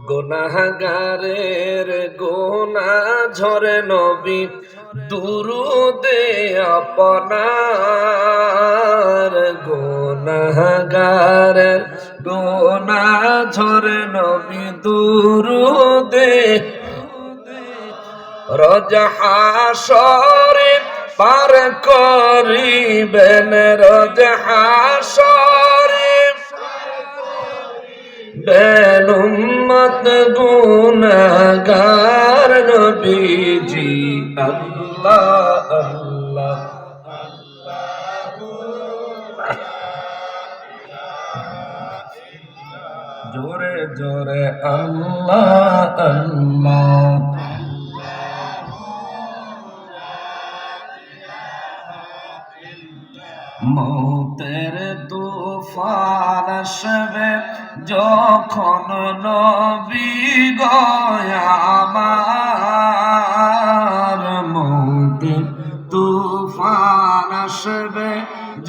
গুনাহগারের গুনা ঝরে নবী দুরুদে আপনার। গুনাহগারের গুনা ঝরে নবী দুরুদে রোজ হাসরে পার করিবেন, রোজ হাসরে বেন উম্মত গুনাহগার নবীজি। আল্লাহ আল্লাহ জোরে জোরে আল্লাহ আল্লাহ। মৌতের তুফান আসবে যখন নবী গো আমার। মৌতের তুফান আসবে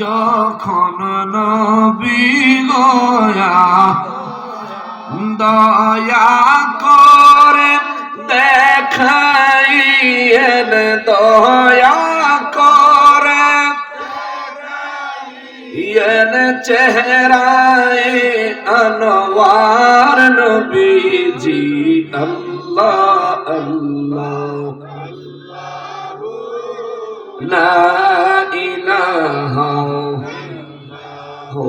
যখন নবী গো দয়া করে দেখাইয়েন, দয়া করে চেহারায় আনোয়ার নবীজি। আল্লাহ আল্লাহ লা ইলাহা হো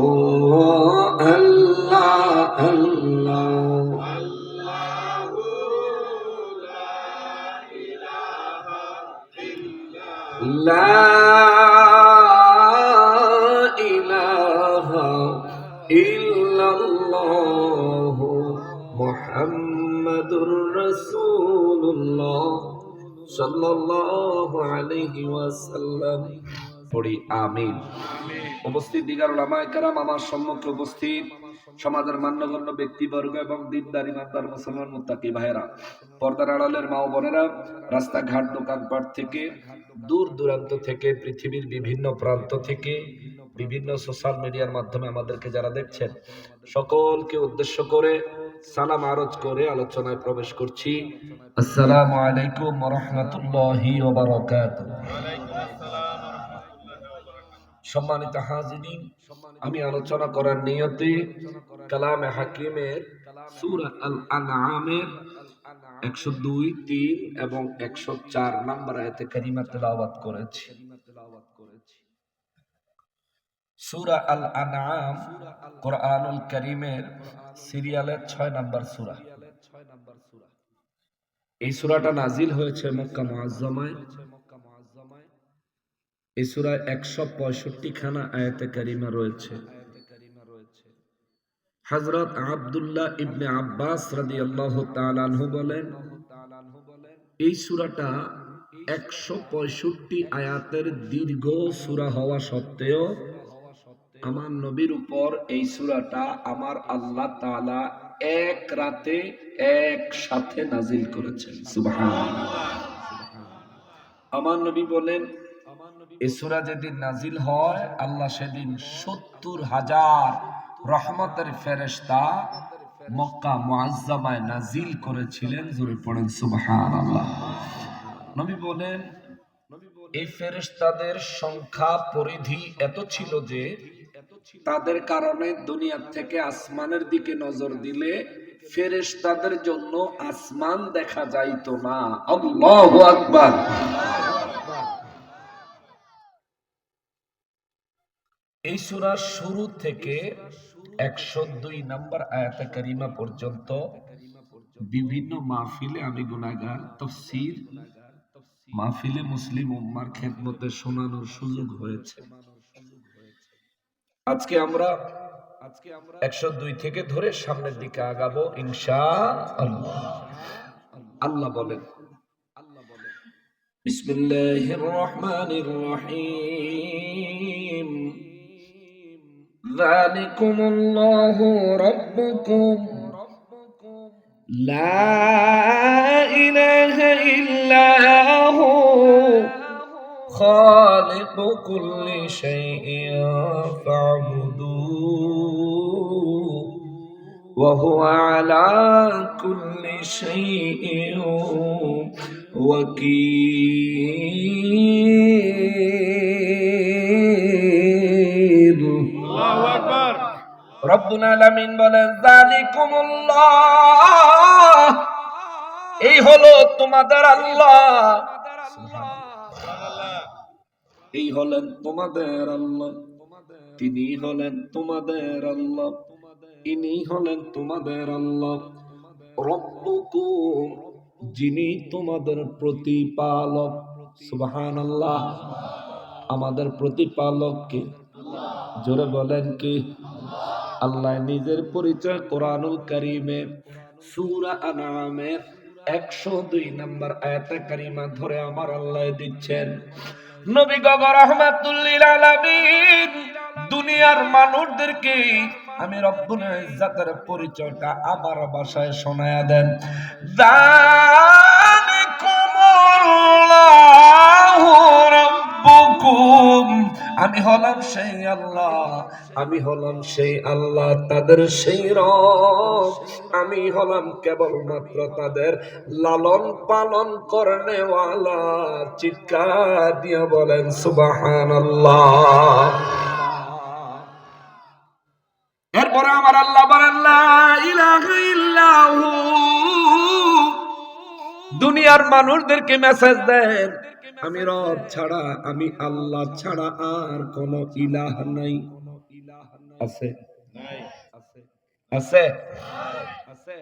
আল্লাহ আল্লাহ। লা ইল্লাল্লাহু মুহাম্মাদুর রাসূলুল্লাহ সাল্লাল্লাহু আলাইহি ওয়াসাল্লাম। পড়ি আমিন। উপস্থিত দিগার উলামায়ে কেরাম, আমার সম্মুখে উপস্থিত সমাজের মান্যগণ্য ব্যক্তিবর্গ এবং দিনদার ইমানদার মুসলমান মুত্তাকি ভাইয়েরা, পর্দার আড়ালের মা ও বোনেরা, রাস্তাঘাট দোকানপাট থেকে, দূর দূরান্ত থেকে, পৃথিবীর বিভিন্ন প্রান্ত থেকে, বিভিন্ন সোশ্যাল মিডিয়ার মাধ্যমে আমাদেরকে যারা দেখছেন, সকলকে উদ্দেশ্য করে সালাম আরজ করে আলোচনায় প্রবেশ করছি। আসসালামু আলাইকুম ওয়া রাহমাতুল্লাহি ওয়া বারাকাতুহু। সম্মানিত হাজিরিন, আমি আলোচনা করার নিয়তে কালামে হাকিমের সূরা আল আনআমের 102, 3 এবং 104 নম্বর আয়াতে কারিমা তেলাওয়াত করেছি। সূরা আল আনআম কোরআনুল কারীমের সিরিয়ালের 6 নম্বর সূরা। এই সূরাটা নাজিল হয়েছে মক্কা মুআজ্জামায়। এই সূরায় 165 খানা আয়াতে কারিমা রয়েছে। হযরত আব্দুল্লাহ ইবনে আব্বাস রাদিয়াল্লাহু তাআলা আনহু বলেন, এই সূরাটা 165 আয়াতের দীর্ঘ সূরা হওয়া সত্ত্বেও আমার নবীর উপর এই সূরাটা আমার আল্লাহ তাআলা এক রাতে একসাথে নাজিল করেছেন। সুবহানাল্লাহ। আমার নবী বলেন, এই সূরা যেদিন নাজিল হয়, আল্লাহ সেদিন 70,000 রহমতের ফেরেশতা মক্কা মুআজ্জামায় নাজিল করেছিলেন। জোরে পড়েন সুবহানাল্লাহ। নবী বলেন, এই ফেরেশতাদের সংখ্যা পরিধি এত ছিল যে তাদের কারণে দুনিয়া থেকে আসমানের দিকে নজর দিলে ফেরেশতাদের জন্য আসমান দেখা যাইতো না। আল্লাহু আকবার। এই সূরার শুরু থেকে 102 নম্বর আয়াতে কারিমা পর্যন্ত বিভিন্ন মাহফিলে আমি গুনাহগার তাফসীর মাহফিলে মুসলিম উম্মার খেদমতে শোনানোর সুযোগ হয়েছে। আজকে আমরা 102 থেকে ধরে সামনের দিকে আগাবো ইনশাআল্লাহ। আল্লাহ বলেন, বিসমিল্লাহির রহমানির রহিম, যালিকুমুল্লাহু রাব্বুকুম লা ইলাহা ইল্লা হু খালিকু কুল্লি শাইইন ফা'বুদু وهو على كل شيء وكيل الله أكبر রব্বুল আলামিন বলেন যালিকুমুল্লাহ, এই হলো তোমাদের আল্লাহ, এই হলেন তোমাদের আল্লাহ, তিনি হলেন তোমাদের আল্লাহ, ইনি হলেন তোমাদের আল্লাহ। রব্বুকুম, যিনি তোমাদের প্রতিপালক। সুবহানাল্লাহ। আমাদের প্রতিপালক কে? জোরে বলেন কি? আল্লাহ নিজের পরিচয় কোরআনুল কারীমে সূরা আনআমের 102 নম্বর আয়াতে কারিমা ধরে আমার আল্লাহ দিচ্ছেন, নবী গো রাহমাতুল লিল আলামিন, দুনিয়ার মানুষদেরকে আমি রব্বুল ইজ্জাতের পরিচয়টা আমার ভাষায় শোনায়া দেন। যালিকুমুল্লাহু রাব্বুকুম, আমি হলাম সেই আল্লাহ, আমি হলাম সেই আল্লাহ, তাদের সেই রব, আমি হলাম কেবলমাত্র তাদের লালন পালন করনেওয়ালা। চিৎকার দিয়ে বলেন সুবহানাল্লাহ। এরপরে আমার আল্লাহ বলেন লা ইলাহা ইল্লাহু, দুনিয়ার মানুষদেরকে মেসেজ দেন আমি রব ছাড়া, আমি আল্লাহ ছাড়া আর কোন ইলাহ নাই। আছে? আছে?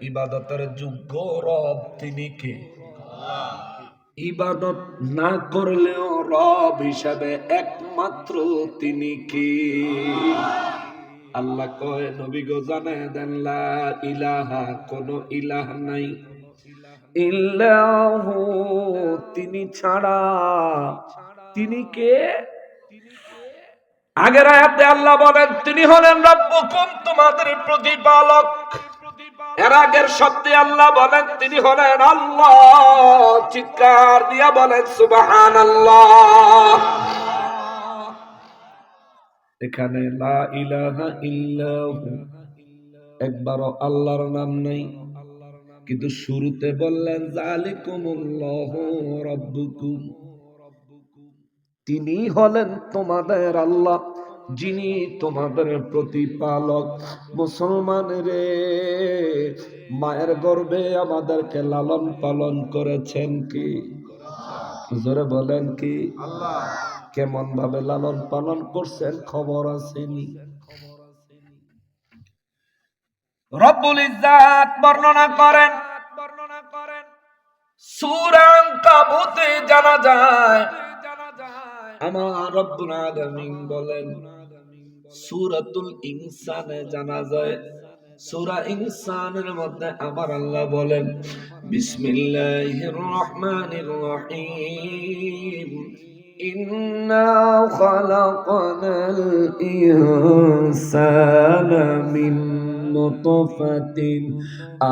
ইবাদতের যোগ্য রব তিনি কে? ইবাদত না করলেও রব হিসাবে একমাত্র তিনি কে? আল্লাহ কয় নবী গো জানায় দেন লা ইলাহা, কোন ইলাহ নাই, ইল্লাহু, তিনি ছাড়া। তিনি কে? আগের আয়াতে আল্লাহ বলেন তিনি হলেন রব্বুকুম, তোমাদের প্রতিপালক। এর আগের শব্দে আল্লাহ বলেন তিনি হলেন আল্লাহ। চিৎকার দিয়া বলেন সুবহানাল্লাহ। এখানে লা ইলাহা ইল্লাহু, একবারও আল্লাহর নাম নাই, কিন্তু শুরুতে বললেন যালিকুমুল্লাহু রাব্বুকুম, তিনি হলেন তোমাদের আল্লাহ, যিনি তোমাদের প্রতিপালক। মুসলমান রে, মায়ের গর্ভে আমাদেরকে লালন পালন করেছেন কি? জোরে বলেন কি? আল্লাহ। কেমন ভাবে লালন পালন করছেন খবর আসেনি? রব্বুল ইজ্জাত বর্ণনা করেন সূরা আনকাবুতে জানা যায়, আমার রব্বুল আলামিন বলেন সূরাতুল ইনসানে জানা যায়। সূরা ইনসানের মধ্যে আমার আল্লাহ বলেন বিসমিল্লাহির রহমানির রহিম, ইন্না খালাকনাল ইনসানা মিন নুতফাতিন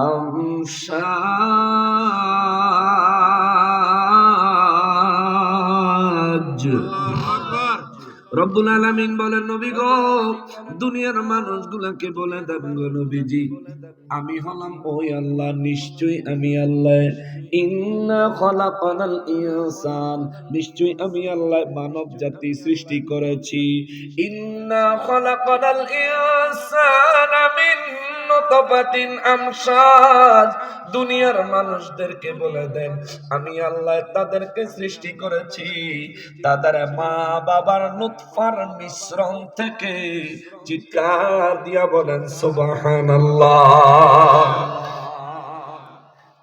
আমশাজ। রব্বুল আলামিন বলেন নবী গো, দুনিয়ার মানুষগুলাকে বলে দেন গো নবীজি, আমি হলাম ওই আল্লাহ, নিশ্চয়ই আমি আল্লাহ। ইন্না খালাকানাল ইনসান, নিশ্চয়ই আমি আল্লাহ মানব জাতি সৃষ্টি করেছি। ইন্না খালাকানাল ইনসানা মিন নুতফাতিন আমশাজ, দুনিয়ার মানুষদেরকে বলে দেন আমি আল্লাহ তাদেরকে সৃষ্টি করেছি তাদের মা বাবার নুতফার মিশ্রণ থেকে। চিৎকার দিয়া বলেন সুবহানাল্লাহ।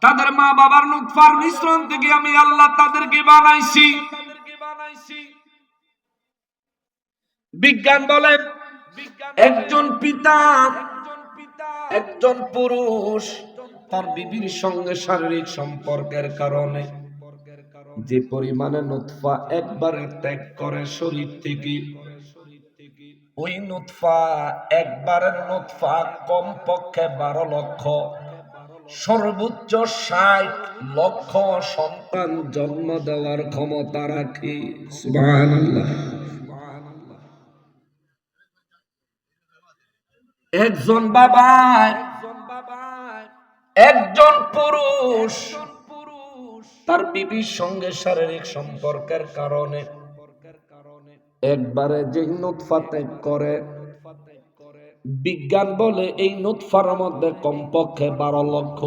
তাদের মা বাবার নুতফার মিশ্রণ থেকে আমি আল্লাহ তাদেরকে বানাইছি। বিজ্ঞান বলেন একজন পিতা, একজন পুরুষ তার বিবির সঙ্গে শারীরিক সম্পর্কের কারণে যে পরিমাণে নুতফা একবারে ত্যাগ করে শরীর থেকে, ওই নুতফা একবারের নুতফা কমপক্ষে 12 লক্ষ, সর্বোচ্চ 60 লক্ষ সন্তান জন্ম দেওয়ার ক্ষমতা রাখে। সুবহানাল্লাহ। একজন বাবা একজন পুরুষ তার বিবির সঙ্গে শারীরিক সম্পর্কের কারণে একবারে যে নুতফা ত্যাগ করে, বিজ্ঞান বলে এই নুতফার মধ্যে কমপক্ষে 12 লক্ষ,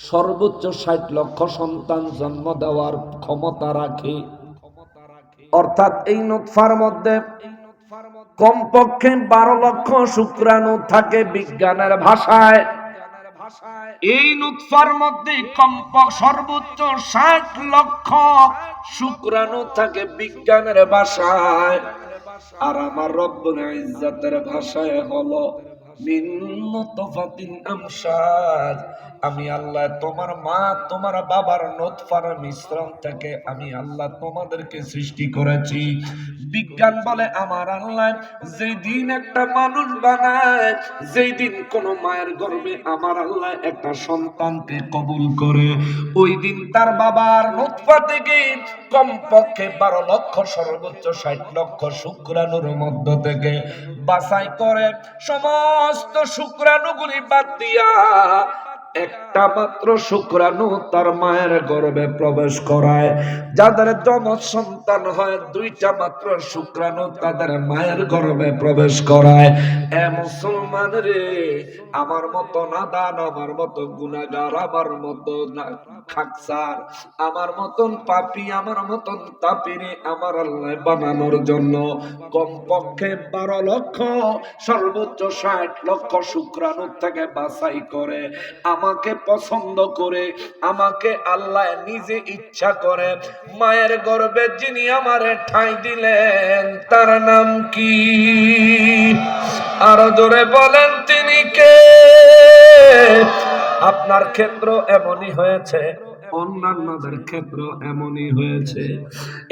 সর্বোচ্চ 60 লক্ষ সন্তান জন্ম দেওয়ার ক্ষমতা রাখে। অর্থাৎ এই নুতফার মধ্যে কমপক্ষে 12 লক্ষ শুক্রাণু থাকে বিজ্ঞানের ভাষায়। এই নুতফার মধ্যে সর্বোচ্চ 60 লক্ষ শুক্রাণু থাকে বিজ্ঞানের ভাষায়। আর আমার রব্বুল ইজ্জতের ভাষায় হলো মিন নুতফাতিন আমশাজ। আমি আল্লাহ তোমার মা তোমার বাবার নুতফার মিশ্রণ থেকে আমি আল্লাহ তোমাদেরকে সৃষ্টি করেছি। বিজ্ঞান বলে আমার আল্লাহ যেই দিন একটা মানুষ বানায়, যেই দিন কোন মায়ের গর্ভে আমার আল্লাহ একটা সন্তানকে কবুল করে, ওই দিন তার বাবার নুতফা থেকে কমপক্ষে 12 লক্ষ সর্বোচ্চ 60 লক্ষ শুক্রাণুর মধ্য থেকে বাছাই করে সমস্ত শুক্রাণুগুলি বাদ দিয়া একটা মাত্র শুক্রাণু তার মায়ের গর্ভে প্রবেশ করায়। যাদের যমজ সন্তান হয়, 2টা মাত্র শুক্রাণু তাদের মায়ের গর্ভে প্রবেশ করায়। এ মুসলমান রে, আমার মতো নাদান, আমার মতো গুনাহগার, আমার মতো খাকসার, আমার মতন পাপী, আমার মতন তাপিরে আমার আল্লাহ বানানোর জন্য কমপক্ষে 12 লক্ষ সর্বোচ্চ 60 লক্ষ শুক্রাণু থেকে বাছাই করে আমাকে পছন্দ করে আমাকে আল্লাহ নিজে ইচ্ছা করে মায়ের গর্ভে যিনি আমারে ঠাঁই দিলেন তার নাম কি? আরো জোরে বলেন তিনি কে? আপনার ক্ষেত্র এমনই হয়েছে, অন্যান্যদের ক্ষেত্র এমনই হয়েছে।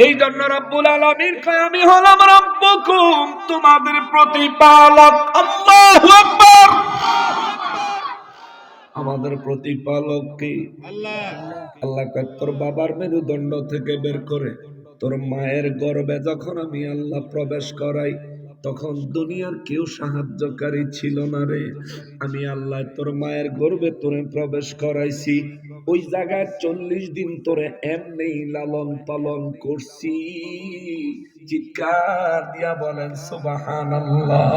এই জন্য রব্বুল আলামিন কয় আমি হলাম রব্বুকুম, তোমাদের প্রতিপালক। আল্লাহু আকবার। আমাদের প্রতিপালক কি? আল্লাহ। আল্লাহ কয় তোর বাবার মেরুদণ্ড থেকে বের করে তোর মায়ের গর্ভে যখন আমি আল্লাহ প্রবেশ করাই, তখন দুনিয়ার কেউ সাহায্যকারী ছিল না রে। আমি আল্লাহ তোর মায়ের গর্ভে তোরে প্রবেশ করাইছি, ওই জায়গায় 40 দিন তোরে এমনি লালন পালন করছি। চিৎকার দিয়া বলেন সুবহানাল্লাহ।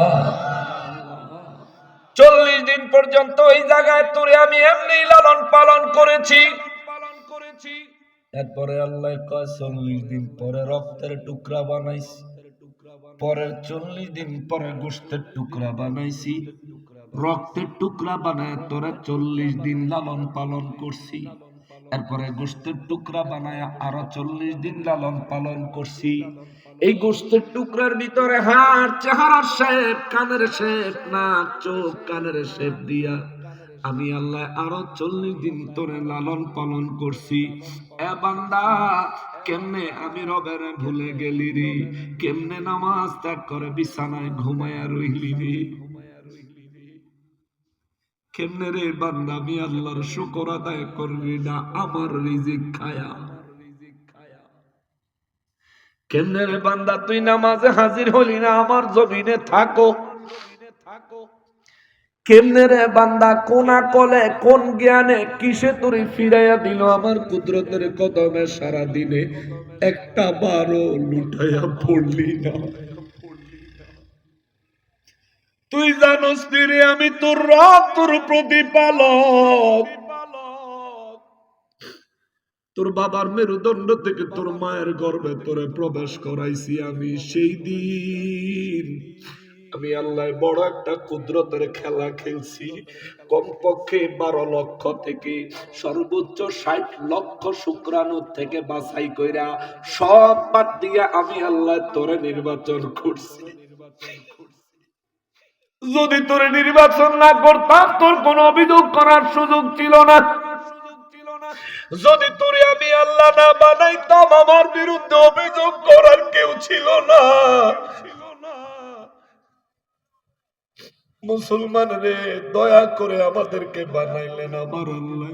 40 দিন পর্যন্ত ওই জায়গায় তোরে আমি এমনি লালন পালন করেছি। এরপরে আল্লাহ কয় 40 দিন পরে রক্তের টুকরা বানাইছি, পরের 40 দিন পরে গোশতের টুকরা বানাইছি, রক্তের টুকরা বানায় তোরা 40 দিন লালন পালন করছি। এরপরে গোশতের টুকরা বানায় আরো 40 দিন লালন পালন করছি। এই গোশতের টুকরার ভিতরে হাড়, চেহারার শেপ, কানের শেপ, নাক, চোখ, কানের শেপ দিয়া আমি আল্লাহ আরো 40 দিন তোরে লালন পালন করছি। এ বান্দা, কেমনে আমি রবের ভুলে গেলি রে? কেমনে নামাজ ত্যাগ করে বিছানায় ঘুমায়া রইলি রে? কেমনে রে বান্দা আমি আল্লাহর শুকর আদায় করবি না আমার রিজিক খায়া? কেমনে রে বান্দা তুই নামাজে হাজির হলি না আমার জমিনে থাকো? কেমনে রে বান্দা কোন আকলে কোন জ্ঞানে কিসে তোরে ফিরাইয়া দিল আমার কুদরতের কদমে সারা দিনে একটা বারও লুটাইয়া পড়লি না? তুই জানোস রে আমি তোর রব, তোর প্রতিপালক। তোর বাবার মেরুদণ্ড থেকে তোর মায়ের গর্ভে তোরে প্রবেশ করাইছি আমি। সেই দিন আমি আল্লাহ বড় একটা কুদরতের খেলা খেলছি। কমপক্ষে 12 লক্ষ থেকে সর্বোচ্চ 60 লক্ষ শুক্রাণু থেকে বাছাই কইরা সব বাদ দিয়া আমি আল্লাহ তোরে নির্বাচন করছি। যদি তোরে নির্বাচন না করতাম তোর কোনো অভিযোগ করার সুযোগ ছিল না। যদি তোরে আমি আল্লাহ না বানাইতাম আমার বিরুদ্ধে অভিযোগ করার কেউ ছিল না। মুসলমান রে, দয়া করে আমাদেরকে বানাইলেন আমার আল্লাহ।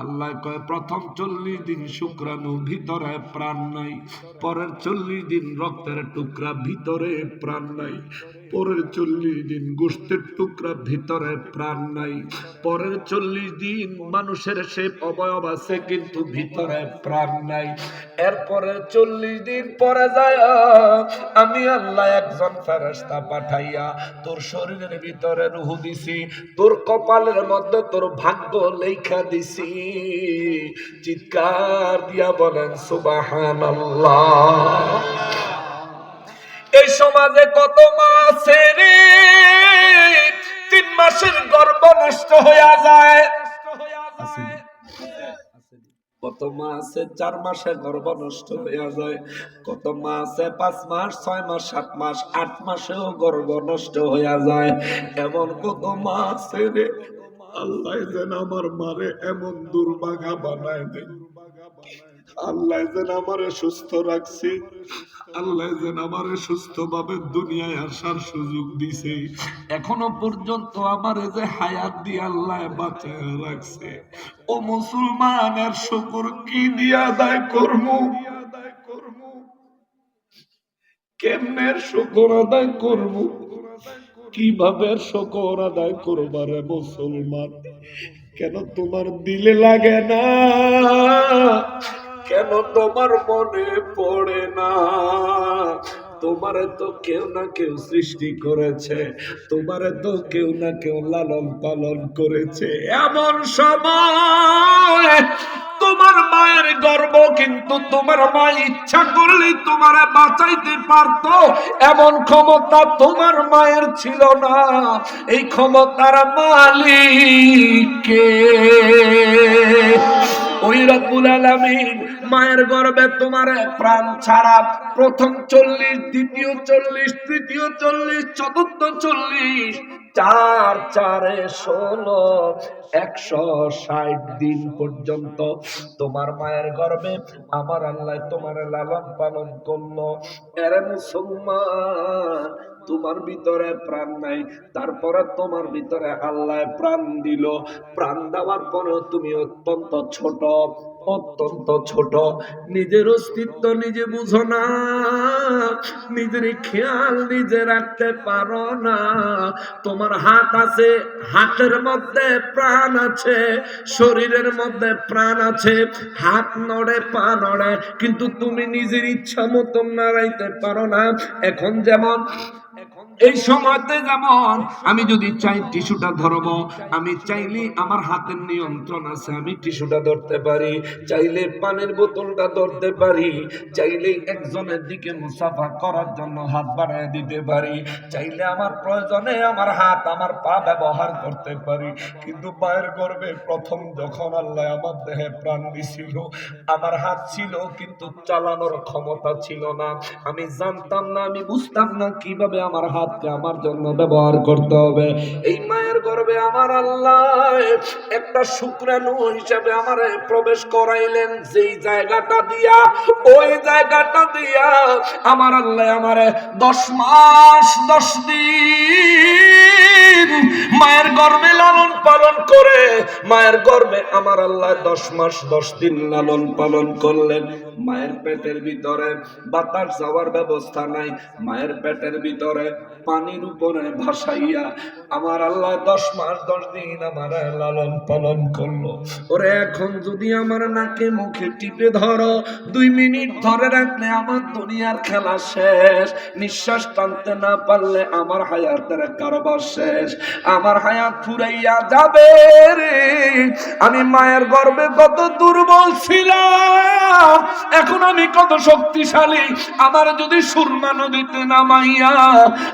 আল্লাহ কয় প্রথম 40 দিন শুক্রাণু ভিতরে প্রাণ নাই, পরের 40 দিন রক্তের টুকরা ভিতরে প্রাণ নাই। পরের 40 দিন গোশতের টুকরা ভিতরে প্রাণ নাই, পরের 40 দিন মানুষের সে অবয়ব আছে কিন্তু ভিতরে প্রাণ নাই। এরপরে 40 দিন পরে যায় আমি আল্লাহ একজন ফেরেশতা পাঠাইয়া তোর শরীরের ভিতরে রূহ দিছি, তোর কপালের মধ্যে তোর ভাগ্য লেখা দিছি। চিৎকার দিয়া বলেন সুবহানাল্লাহ। এই সমাজে কত মা আছে রে 3 মাসের গর্ভ নষ্ট হইয়া যায়, কত মা আছে 4 মাসে গর্ভ নষ্ট হইয়া যায়, কত মা আছে 5 মাস 6 মাস 7 মাস 8 মাসেও গর্ভ নষ্ট হইয়া যায়। এমন কত মা আছে রে, আল্লাহ যেন আমার মারে এমন দুর্ভাগা বানায় দেন, আল্লাহ যেন আমারে সুস্থ রাখছে, আল্লাহ যেন আমারে সুস্থ ভাবে দুনিয়ায় আসার সুযোগ দিছে, এখনো পর্যন্ত আমারে যে হায়াত দিয়ে আল্লাহ বাঁচায় রাখছে। ও মুসলমানের শুকর কি দিয়া আদায় করবো, কেমনে শুকর আদায় করবো, কিভাবে শুকর আদায় করবারে মুসলমান? কেন তোমার দিলে লাগে না, কেন তোমার মনে পড়ে না? তোমারে তো কেউ না কেউ সৃষ্টি করেছে, তোমারে তো কেউ না কেউ লালন পালন করেছে। এমন সময় তোমার মায়ের গর্ভ কিন্তু তোমার মা ইচ্ছা করলে তোমারে বাঁচাইতে পারতো, এমন ক্ষমতা তোমার মায়ের ছিল না। এই ক্ষমতার মালিক কে? ওই রব্বুল আলামিন মায়ের গর্ভে তোমারে প্রাণ ছাড়া প্রথম 40, দ্বিতীয় 40, তৃতীয় 40, চতুর্থ 40, 4 4 16 160 দিন পর্যন্ত তোমার মায়ের গর্ভে আমার আল্লাহ তোমারে লালন পালন করলো। এরে মুসলমান, তোমার ভিতরে প্রাণ নাই, তারপরে তোমার ভিতরে আল্লাহ প্রাণ দিল। প্রাণ দেওয়ার পরেও তুমি অত্যন্ত ছোট, অত্যন্ত ছোট, নিজের অস্তিত্ব নিজে বুঝো না, নিজের খেয়াল নিজে রাখতে পারো না। তোমার হাত আছে, হাতের মধ্যে প্রাণ আছে, শরীরের মধ্যে প্রাণ আছে, হাত নড়ে পা নড়ে, কিন্তু তুমি নিজের ইচ্ছা মতো নাড়াইতে পারো না। এখন যেমন এই সময়তে যেমন আমি যদি চাই টিস্যুটা ধরবো, আমি চাইলে আমার হাতের নিয়ন্ত্রণ আছে, আমি টিস্যুটা ধরতে পারি, চাইলে পানির বোতলটা ধরতে পারি, চাইলে একজনের দিকে মুসাফা করার জন্য হাত বাড়ায় দিতে পারি, চাইলে আমার প্রয়োজনে আমার হাত আমার পা ব্যবহার করতে পারি। কিন্তু মায়ের গর্ভে প্রথম যখন আল্লাহ আমার দেহে প্রাণ দিছিল, আমার হাত ছিল কিন্তু চালানোর ক্ষমতা ছিল না। আমি জানতাম না, আমি বুঝতাম না কিভাবে আমার হাতকে আমার জন্য ব্যবহার করতে হবে। এই মায়ের গর্ভে আমার আল্লাহ একটা শুক্রাণু হিসেবে আমারে প্রবেশ করাইলেন, যেই জায়গাটা দিয়া, ওই জায়গাটা দিয়া আমার আল্লাহ আমারে 10 মাস 10 দিন মায়ের গর্ভে লালন পালন করে, মায়ের গর্ভে আমার আল্লাহ 10 মাস 10 দিন লালন পালন করলেন। মায়ের পেটের ভিতরে বাতাস যাওয়ার ব্যবস্থা নাই, মায়ের পেটের ভিতরে পানির উপরে ভাসাইয়া আমার আল্লাহ 10 মাস 10 দিন আমার লালন পালন করলো। ওরে এখন যদি আমার নাকে মুখে টিপে ধরো, 2 মিনিট ধরে রাখলে আমার দুনিয়ার খেলা শেষ, নিঃশ্বাস টানতে না পারলে আমার হায়াতের কারবার শেষ, আমার হায়াত ফুরাইয়া যাবে রে। আমি মায়ের গর্ভে কত দুর্বল ছিলাম, এখন আমি কত শক্তিশালী। আমার যদি সুরমা নদীতে নামাইয়া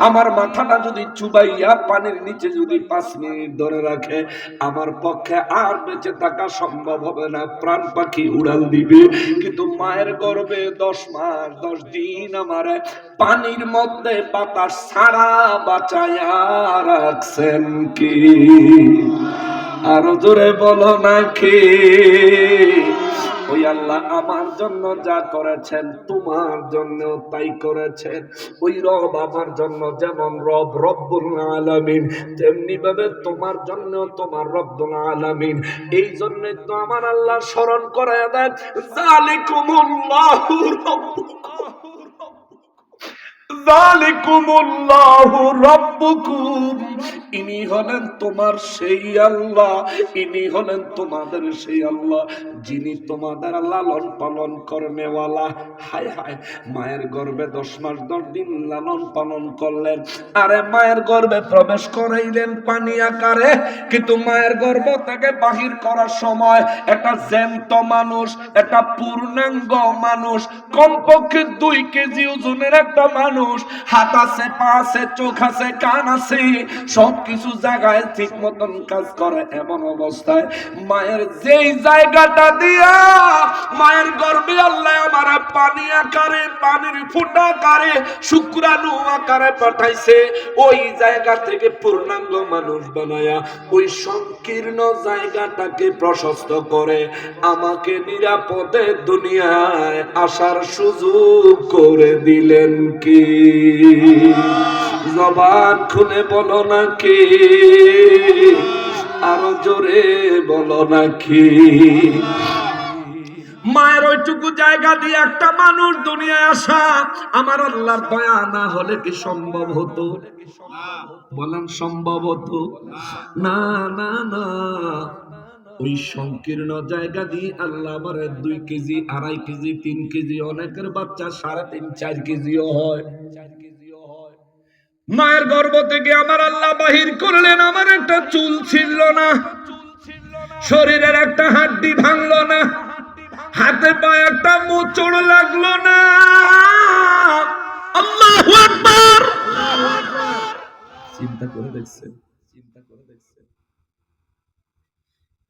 আমার মাথাটা যদি চুবাইয়া পানির নিচে যদি 5 মিনিট ধরে রাখে, আমার পক্ষে আর বেঁচে থাকা সম্ভব হবে না, প্রাণ পাখি উড়াল দিবে। কিন্তু মায়ের গর্ভে 10 মাস 10 দিন আমার পানির মধ্যে বাতাস ছাড়া বাঁচাইয়া রাখছেন কি? আরো জোরে বলো না কে? ওই আল্লাহ আমার জন্য যা করেছেন তোমার জন্য তাই করেছেন। ওই রব আমার জন্য যেমন রব রব্বুল আলামিন, তেমনি ভাবে তোমার জন্য তোমার রব্বুল আলামিন। এই জন্য তো আমার আল্লাহ স্মরণ করায় দেন, যালিকুমুল্লাহু রাব্বুকুম যালিকুমুল্লাহু রাব্বুকুম, ইনি হলেন তোমার সেই আল্লাহ, ইনি হলেন তোমাদের সেই আল্লাহ যিনি তোমাদের লালন পালন করনেওয়ালা। হায় হায়, মায়ের গর্ভে 10 মাস 10 দিন লালন পালন করলেন, আরে মায়ের গর্ভে প্রবেশ করাইলেন পানি আকারে, কিন্তু মায়ের গর্ভ থেকে বাহির করার সময় একটা জ্যান্ত মানুষ, একটা পূর্ণাঙ্গ মানুষ, কমপক্ষে 2 কেজি ওজনের একটা মানুষ, হাত আছে, পা আছে, চোখ আছে, কান আছে, সবকিছু জায়গায় ঠিক মতন কাজ করে। এমন অবস্থায় মায়ের যেই জায়গাটা দিয়া মায়ের গর্ভে আল্লাহ আমার পানি আকারে, পানির ফুটা আকারে, শুক্রাণু আকারে পাঠাইছে, ওই জায়গা থেকে পূর্ণাঙ্গ মানুষ বানায়া ওই সংকীর্ণ জায়গাটাকে প্রশস্ত করে আমাকে নিরাপদে দুনিয়ায় আসার সুযোগ করে দিলেন কি? জবান খুলে বলো নাকি, আরো জোরে বলো নাকি? মায়ের ওইটুকু জায়গা দিয়ে একটা মানুষ দুনিয়ায় আসা আমার আল্লাহর দয়া না হলে কি সম্ভব হতো? বলেন সম্ভব হতো? না না না, ওই সংকীর্ণ জায়গা দিয়ে আল্লাহ আমার 2 কেজি, 2.5 কেজি, 3 কেজি, অনেকের বাচ্চা 3.5 4 কেজিও হয়। মায়ের গর্ভ থেকে আমার আল্লাহ বাহির করলেন, আমার একটা চুল ছিঁড়ল না, শরীরের একটা হাড্ডি ভাঙলো না, হাতে পায়ে একটা মোচড় লাগলো না। আল্লাহু আকবার! চিন্তা করে দেখছেন?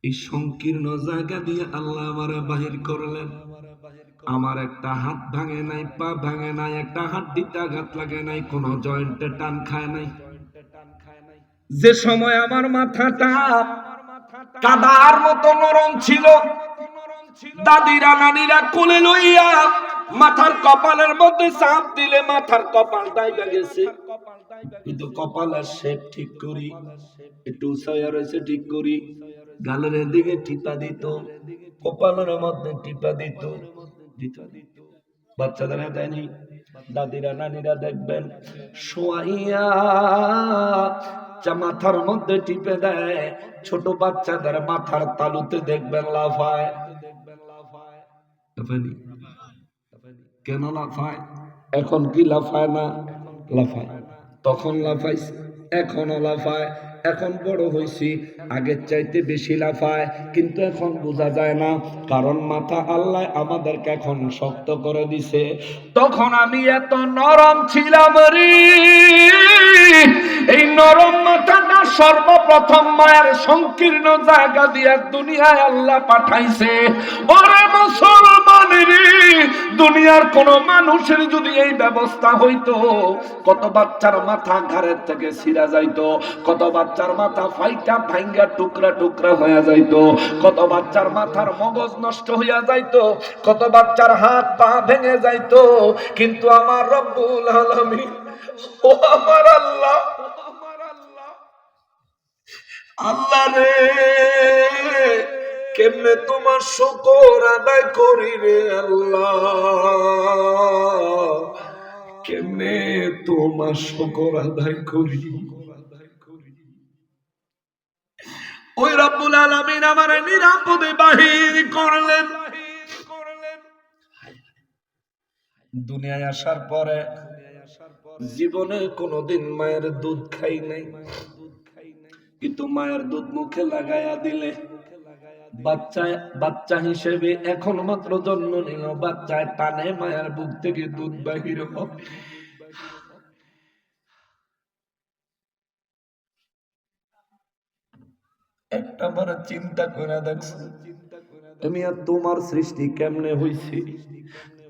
এই সংকীর্ণ জায়গা দিয়ে আল্লাহ আমারে বাহির করলেন, আমার একটা হাত ভাঙে নাই, পা ভাঙে নাই, একটা হাড্ডিতে আঘাত লাগে নাই, কোনো জয়েন্টে টান খায় নাই। যে সময় আমার মাথাটা কাদার মতো নরম ছিল, দাদিরা নানিরা কোলে লইয়া মাথার কপালের মধ্যে চাপ দিলে মাথার কপাল ডাইবা গেছে, কিন্তু কপালের শেপ ঠিক করি, একটু উঁচাইয়া রয়েছে ঠিক করি, গালের দিকে টিপা দিত, কপালের মধ্যে টিপা দিত। বাচ্চাদের দেয়নি, দাদিরা নানিরা দেখবেন শোয়াইয়া মাথার মধ্যে টিপে দেয়, ছোট বাচ্চাদের মাথার তালুতে দেখবেন লাফায়। কেন লাফায়? এখন কি লাফায় না? লাফায়। তখন লাফাইছে, এখনো লাফায়, এখন বড় হইছি, আগের চাইতে বেশি লাফায়, কিন্তু এখন বোঝা যায় না, কারণ মাথা আল্লাহ আমাদেরকে এখন শক্ত করে দিছে। তখন আমি এত নরম ছিলাম রে, এই নরম মাথাটা সর্বপ্রথম মায়ের সংকীর্ণ জায়গা দিয়ে দুনিয়ায় আল্লাহ পাঠাইছে। ওরে মুসলমান রে, দুনিয়ার কোন মানুষের যদি এই ব্যবস্থা হইতো, কত বাচ্চার মাথা ঘাড়ের থেকে ছিঁড়া যাইতো, কত বাচ্চার মাথা ফাইটা ভাঙ্গা টুকরা টুকরা হয়ে যাইতো, কত বাচ্চার মাথার মগজ নষ্ট হইয়া যাইতো, কত বাচ্চার হাত পা ভেঙে যাইতো, কিন্তু আমার রব্বুল আলামিন, ও আমার আল্লাহ, আল্লাহ রে, কেমনে তোমার শুকর আদায় করি রে আল্লাহ, কেমনে তোমার শুকর আদায় করি। ওই রব্বুল আলামিন আমার নিরাপদে বাহির করলেন। দুনিয়ায় আসার পরে জীবনে কোনোদিন মায়ের দুধ খাই নাই, কিন্তু মায়ের দুধ মুখে লাগাইয়া দিলে বাচ্চা হিসেবে এখন মাত্র জন্ম নিল, বাচ্চায় টানে মায়ের বুক থেকে দুধ বাহির হয়। একটা বার চিন্তা করে দেখছো, আমি আর তোমার সৃষ্টি কেমনে হইছি,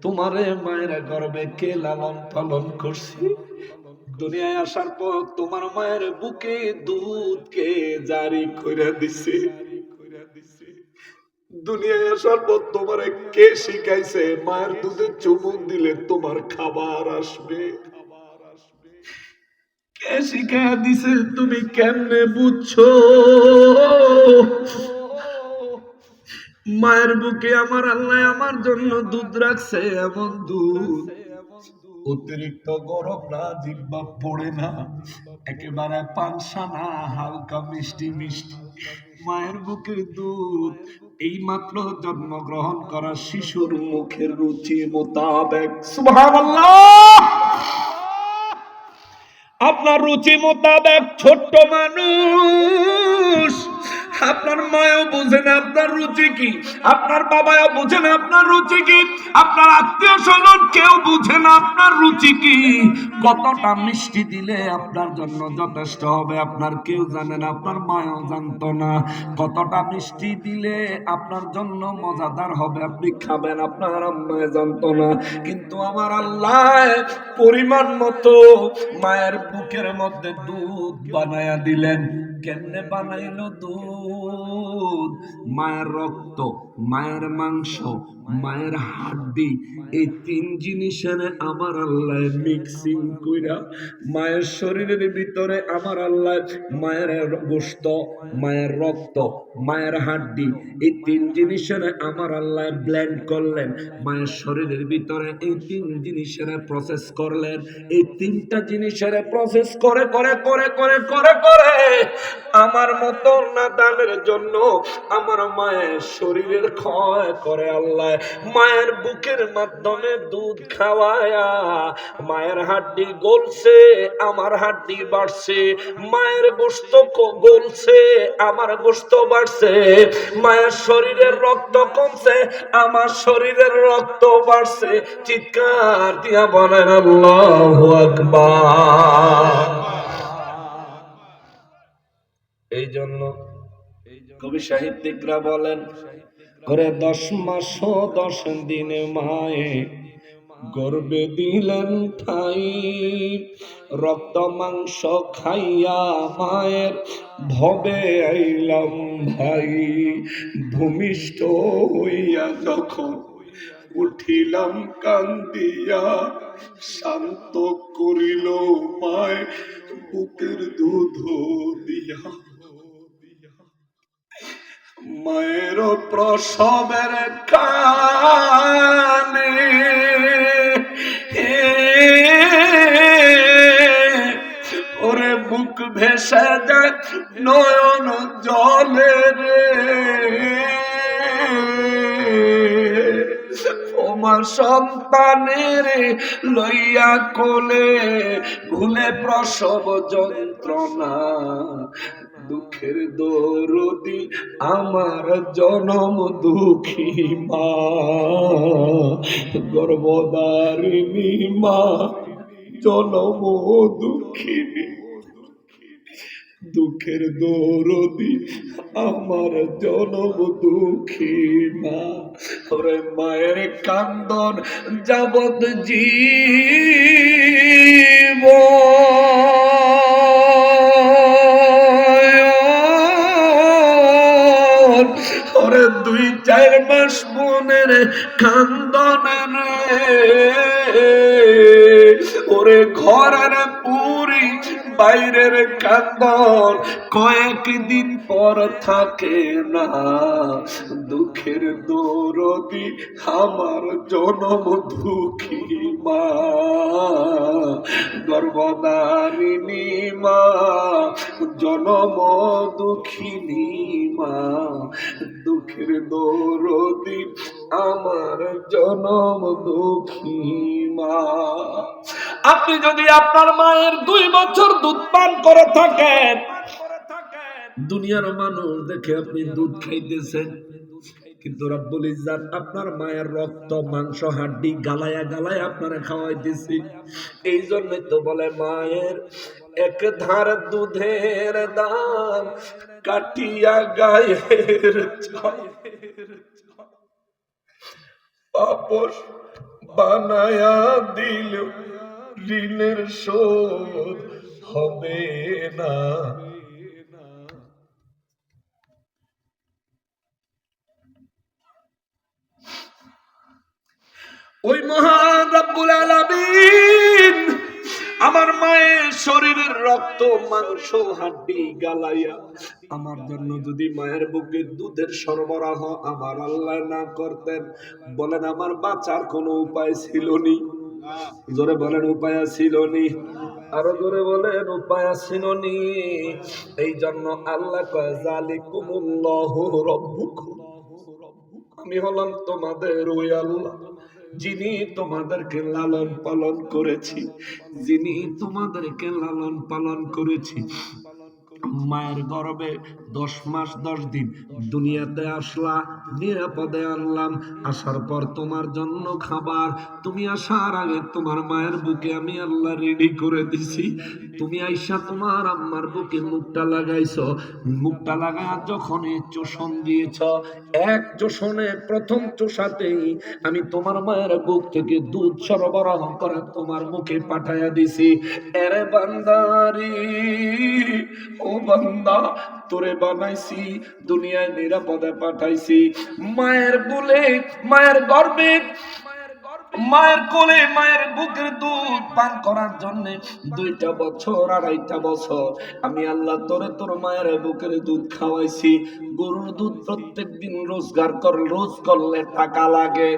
তোমারে মায়ের গর্ভে কে লালন পালন করছি, দুনিয়ায় আসার পর তোমার মায়ের বুকে দুধ কে জারি করে দিছে, দুনিয়ায় আসার পর তোমার কে শিখাইছে মায়ের দুধে চুমুক দিলে তোমার খাবার আসবে, কে শিখাই দিছে, তুমি কেমনে বুঝছো? মায়ের বুকে আমার আল্লাহ আমার জন্য দুধ রাখছে, এমন দুধ অতিরিক্ত গরম না, জিহ্বা পড়ে না, একেবারে পানসা না, হালকা মিষ্টি মিষ্টি মায়ের বুকের দুধ এই মাত্র জন্মগ্রহণ করা শিশুর মুখের রুচি মোতাবেক। সুবহানাল্লাহ। আপনার রুচি মোতাবেক ছোট্ট মানুষ, আপনার মায়ও বুঝে না আপনার রুচি কি, আপনার বাবাও বুঝে না আপনার রুচি কি, আপনার আত্মীয় স্বজন কেউ বুঝে না আপনার রুচি কি। কতটা মিষ্টি দিলে আপনার জন্য যথেষ্ট হবে আপনার কেউ জানে না, আপনার মায়ও জানতো না। কতটা মিষ্টি দিলে আপনার জন্য মজাদার হবে আপনি খাবেন আপনার আম্মায় জানতো না। কিন্তু আমার আল্লাহ পরিমাণ মতো মায়ের বুকের মধ্যে দুধ বানায়া দিলেন। কেমনে বানাইলো দুধ? মায়ের রক্ত, মায়ের মাংস, মায়ের হাড্ডি, এই তিন জিনিসের আমার আল্লাহ মিক্সিং কইরা মায়ের শরীরের ভিতরে আমার আল্লাহ মায়ের গোশত, মায়ের রক্ত, মায়ের হাড্ডি, এই তিন জিনিসের আমার আল্লাহ ব্লেন্ড করলেন মায়ের শরীরের ভিতরে। এই তিন জিনিসের প্রসেস করলেন। এই তিনটা জিনিসের প্রসেস করে করে করে করে করে করে আমার মতো নাদানের জন্য আমার মায়ের শরীরের ক্ষয় করে আল্লাহ মায়ের বুকের মাধ্যমে দুধ খাওয়ায়া মায়ের হাড্ডি গলছে, আমার হাড্ডি বাড়ছে, মায়ের গোশত গলছে, আমার গোশত বাড়ছে, মায়ের শরীরের রক্ত কমছে, আমার শরীরের রক্ত বাড়ছে। চিৎকার দিয়া বলেন আল্লাহু আকবার। এই জন্য কবি সাহিত্যিকরা বলেন, করে 10 মাস 10 দিনে মায়ে গর্বে দিলেন ঠাই, রক্ত মাংস খাইয়া মায়ের ভবে আইলাম ভাই, ভূমিষ্ঠ হইয়া যখন উঠিলাম কান্দিয়া, শান্ত করিল মায় বুকের দুধ দিয়া। মায়ের প্রসবের কানে ওরে বুক ভেসে যায় নয়ন জলে রে, ওমা সন্তানের লইয়া কোলে ভুলে প্রসব যন্ত্রণা, দুঃখের দরদি আমার জনম দুঃখী মা, গর্ভধারিণী মা জনম দুঃখিনী, দুঃখের দরদি আমার জনম দুঃখী মা। ওরে মায়ের কান্দন যাবত জীব ওরে 2-4 মাস মনের কান্দন রে, ওরে ঘরের পুরি বাইরের কান্দন কয়েকদিন পর থাকে না, দুঃখের দরদি আমার জনম দুঃখী মা, গর্ভধারিণী মা জনম দুঃখিনী মা, দুঃখের দরদি আমার জনম দুঃখী মা। আপনি যদি আপনার মায়ের 2 বছর দুধ পান করে থাকেন, দুনিয়ার মানুষ দেখে আপনি দুধ খাইতেছেন, কিন্তু রব্বুল ইজ্জত আপনার মায়ের রক্ত মাংস হাড্ডি গালায়া গালায়া আপনারা খাওয়াইতেছি। এই জন্য তো বলে মায়ের এক ধার দুধের দাম কাটিয়া গায়ের পাপস বানায়া দিল ঋণের শোধ হবে না। ওই মহান রব্বুল আলামিন আমার মায়ের শরীরের রক্ত মাংস হাড্ডি গালাইয়া আমার জন্য যদি মায়ের বুকে দুধের সরবরাহ আমার আল্লাহ না করতেন, বলেন আমার বাঁচার কোনো উপায় ছিল নি? জোরে বলেন উপায় ছিল নি? আরো জোরে বলেন উপায় ছিল নি? এই জন্য আল্লাহ কয় জালিকুমুল্লাহু রাব্বুকুম, আমি হলাম তোমাদের ওই আল্লাহ যিনি তোমাদেরকে লালন পালন করেছি, যিনি তোমাদেরকে লালন পালন করেছি। মায়ের গর্ভে 10 মাস 10 দিন দুনিয়াতে আসলা, নিরাপদে আনলাম। আসার পর তোমার জন্য খাবার, তুমি আসার আগে তোমার মায়ের বুকে আমি আল্লাহ রেডি করে দিছি। তুমি আইসা তোমার আম্মার বুকে মুখটা লাগাইছো, মুখটা লাগায় যখন চোষণ দিয়েছ, এক চোষণে প্রথম চোষাতেই আমি তোমার মায়ের বুক থেকে দুধ সরবরাহ করে তোমার মুখে পাঠাইয়া দিছি। এরে বান্দারি, ও বান্দা, তোরে বানাইছি, দুনিয়ায় নিরাপদে পাঠাইছি। মায়ের বুলে, মায়ের গর্ভে, মায়ের কোলে, মায়ের বুকের দুধ পান করার জন্য 2টা বছর 2.5টা বছর আমি আল্লাহ তোরে তোর মায়ের বুকের দুধ খাওয়াইছি। গরুর দুধ প্রত্যেক দিন রোজগার রোজ করলে টাকা লাগে,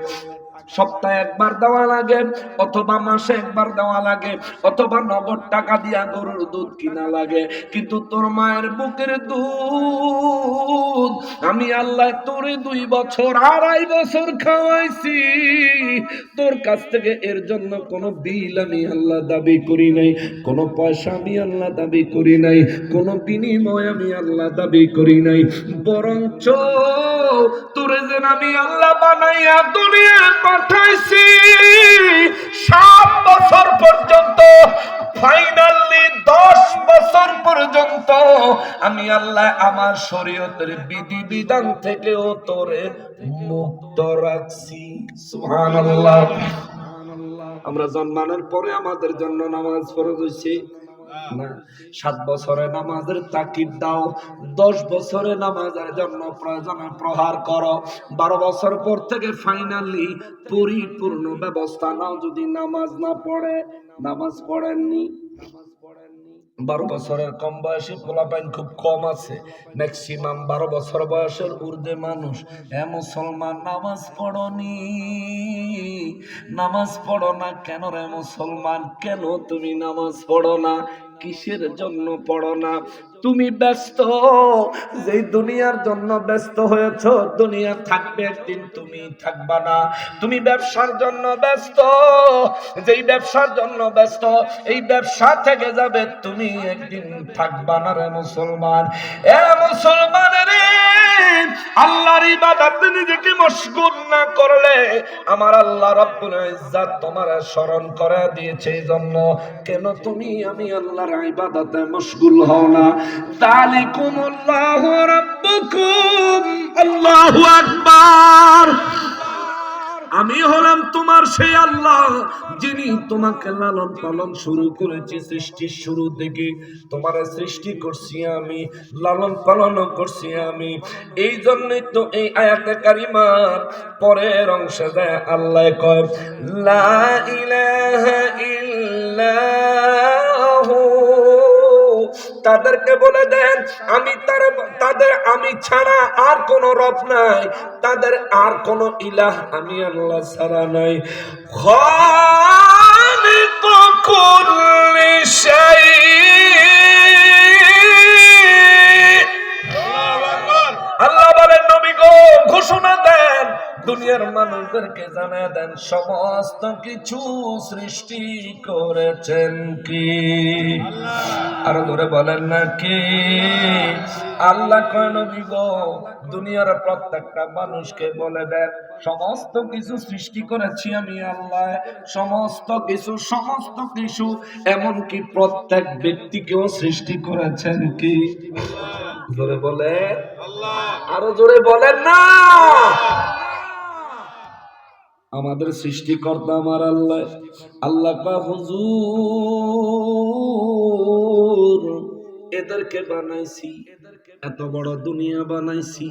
সপ্তাহে একবার দেওয়া লাগে, অথবা মাসে একবার দেওয়া লাগে, অথবা নগদ টাকা দিয়া গরুর দুধ কিনা লাগে। কিন্তু তোর মায়ের বুকের দুধ আমি আল্লাহ তোরে 2 বছর 2.5 বছর খাওয়াইছি। তোর কাছ থেকে এর জন্য কোনো বিল আমি আল্লাহ দাবি করি নাই, কোনো পয়সা আমি আল্লাহ দাবি করি নাই, কোনো বিনিময় আমি আল্লাহ দাবি করি নাই। বরঞ্চ তোরে যেন আমি আল্লাহ বানাইয়া দুনিয়ায় পাঠাইছি 7 বছর পর্যন্ত, ফাইনালি 10 বছর পর্যন্ত আমি আল্লাহ আমার শরীয়তের বিধি বিধান থেকেও তোরে মুক্ত রাখছি। সুবহানাল্লাহ। আমরা জন্মানোর পরে আমাদের জন্য নামাজ ফরজ হইছে না? 7 বছরে নামাজের তাকিদ দাও, 10 বছরে নামাজের জন্য প্রয়োজনে প্রহার করো, 12 বছর পর থেকে ফাইনালি পরিপূর্ণ ব্যবস্থা নাও। যদি নামাজ না পড়ে, নামাজ পড়েননি, 12 বছরের কম বয়সী পোলাপাইন খুব কম আছে, ম্যাক্সিমাম 12 বছর বয়সের ঊর্ধ্বে মানুষ। মুসলমান নামাজ পড়নি, নামাজ পড়ো না কেন রে মুসলমান? কেন তুমি নামাজ পড়ো না? কিসের জন্য পড়ো না? তুমি ব্যস্ত, যেই দুনিয়ার জন্য ব্যস্ত হয়েছ, দুনিয়া থাকবে একদিন, তুমি থাকবা না। তুমি ব্যবসার জন্য ব্যস্ত, যেই ব্যবসার জন্য ব্যস্ত, এই ব্যবসা থেকে যাবে, তুমি একদিন থাকবা না রে মুসলমান। এ মুসলমান রে, আল্লাহর ইবাদতে নিজেকে মশগুল না করলে আমার আল্লাহ রাব্বুল ইজ্জাত তোমার স্মরণ করে দিয়েছে। এইজন্য কেন তুমি আমি আল্লাহর ইবাদতে মশগুল হও না? যালিকুমুল্লাহু রাব্বুকুম, আল্লাহু আকবার। আমি হলাম তোমার সেই আল্লাহ যিনি তোমাকে লালন পালন শুরু করেছি সৃষ্টির শুরু থেকে। তোমার সৃষ্টি করছি আমি, লালন পালনও করছি আমি। এই জন্যই তো এই আয়াতে কারিমার পরের অংশে যায় আল্লাহ কয় লা ইলাহা ইল্লাহু। তাদেরকে বলে দেন আমি তাদের আমি ছাড়া আর কোন রব নাই, তাদের আর কোন ইলাহ আমি আল্লাহ ছাড়া নাই। খালিকু কুল্লি শাই। আল্লাহ বলেন নবী গো ঘোষণা দেন, দুনিয়ার মানুষদেরকে জানায় দেন সমস্ত কিছু সৃষ্টি করেছেন কি আল্লাহ। আর ধরে বলেন না কি আল্লাহ? কয় নবী গো দুনিয়ার প্রত্যেকটা মানুষকে বলে দেন সমস্ত কিছু সৃষ্টি করেছি আমি আল্লাহ। সমস্ত কিছু এমনকি প্রত্যেক ব্যক্তিকেও সৃষ্টি করেছেন কি? জোরে বলে আল্লাহ, আরো জোরে বলেন না। আমাদের সৃষ্টিকর্তা আমার আল্লাহ। আল্লাহ কা হুজুর এদেরকে বানাইছি, এত বড় দুনিয়া বানাইছি,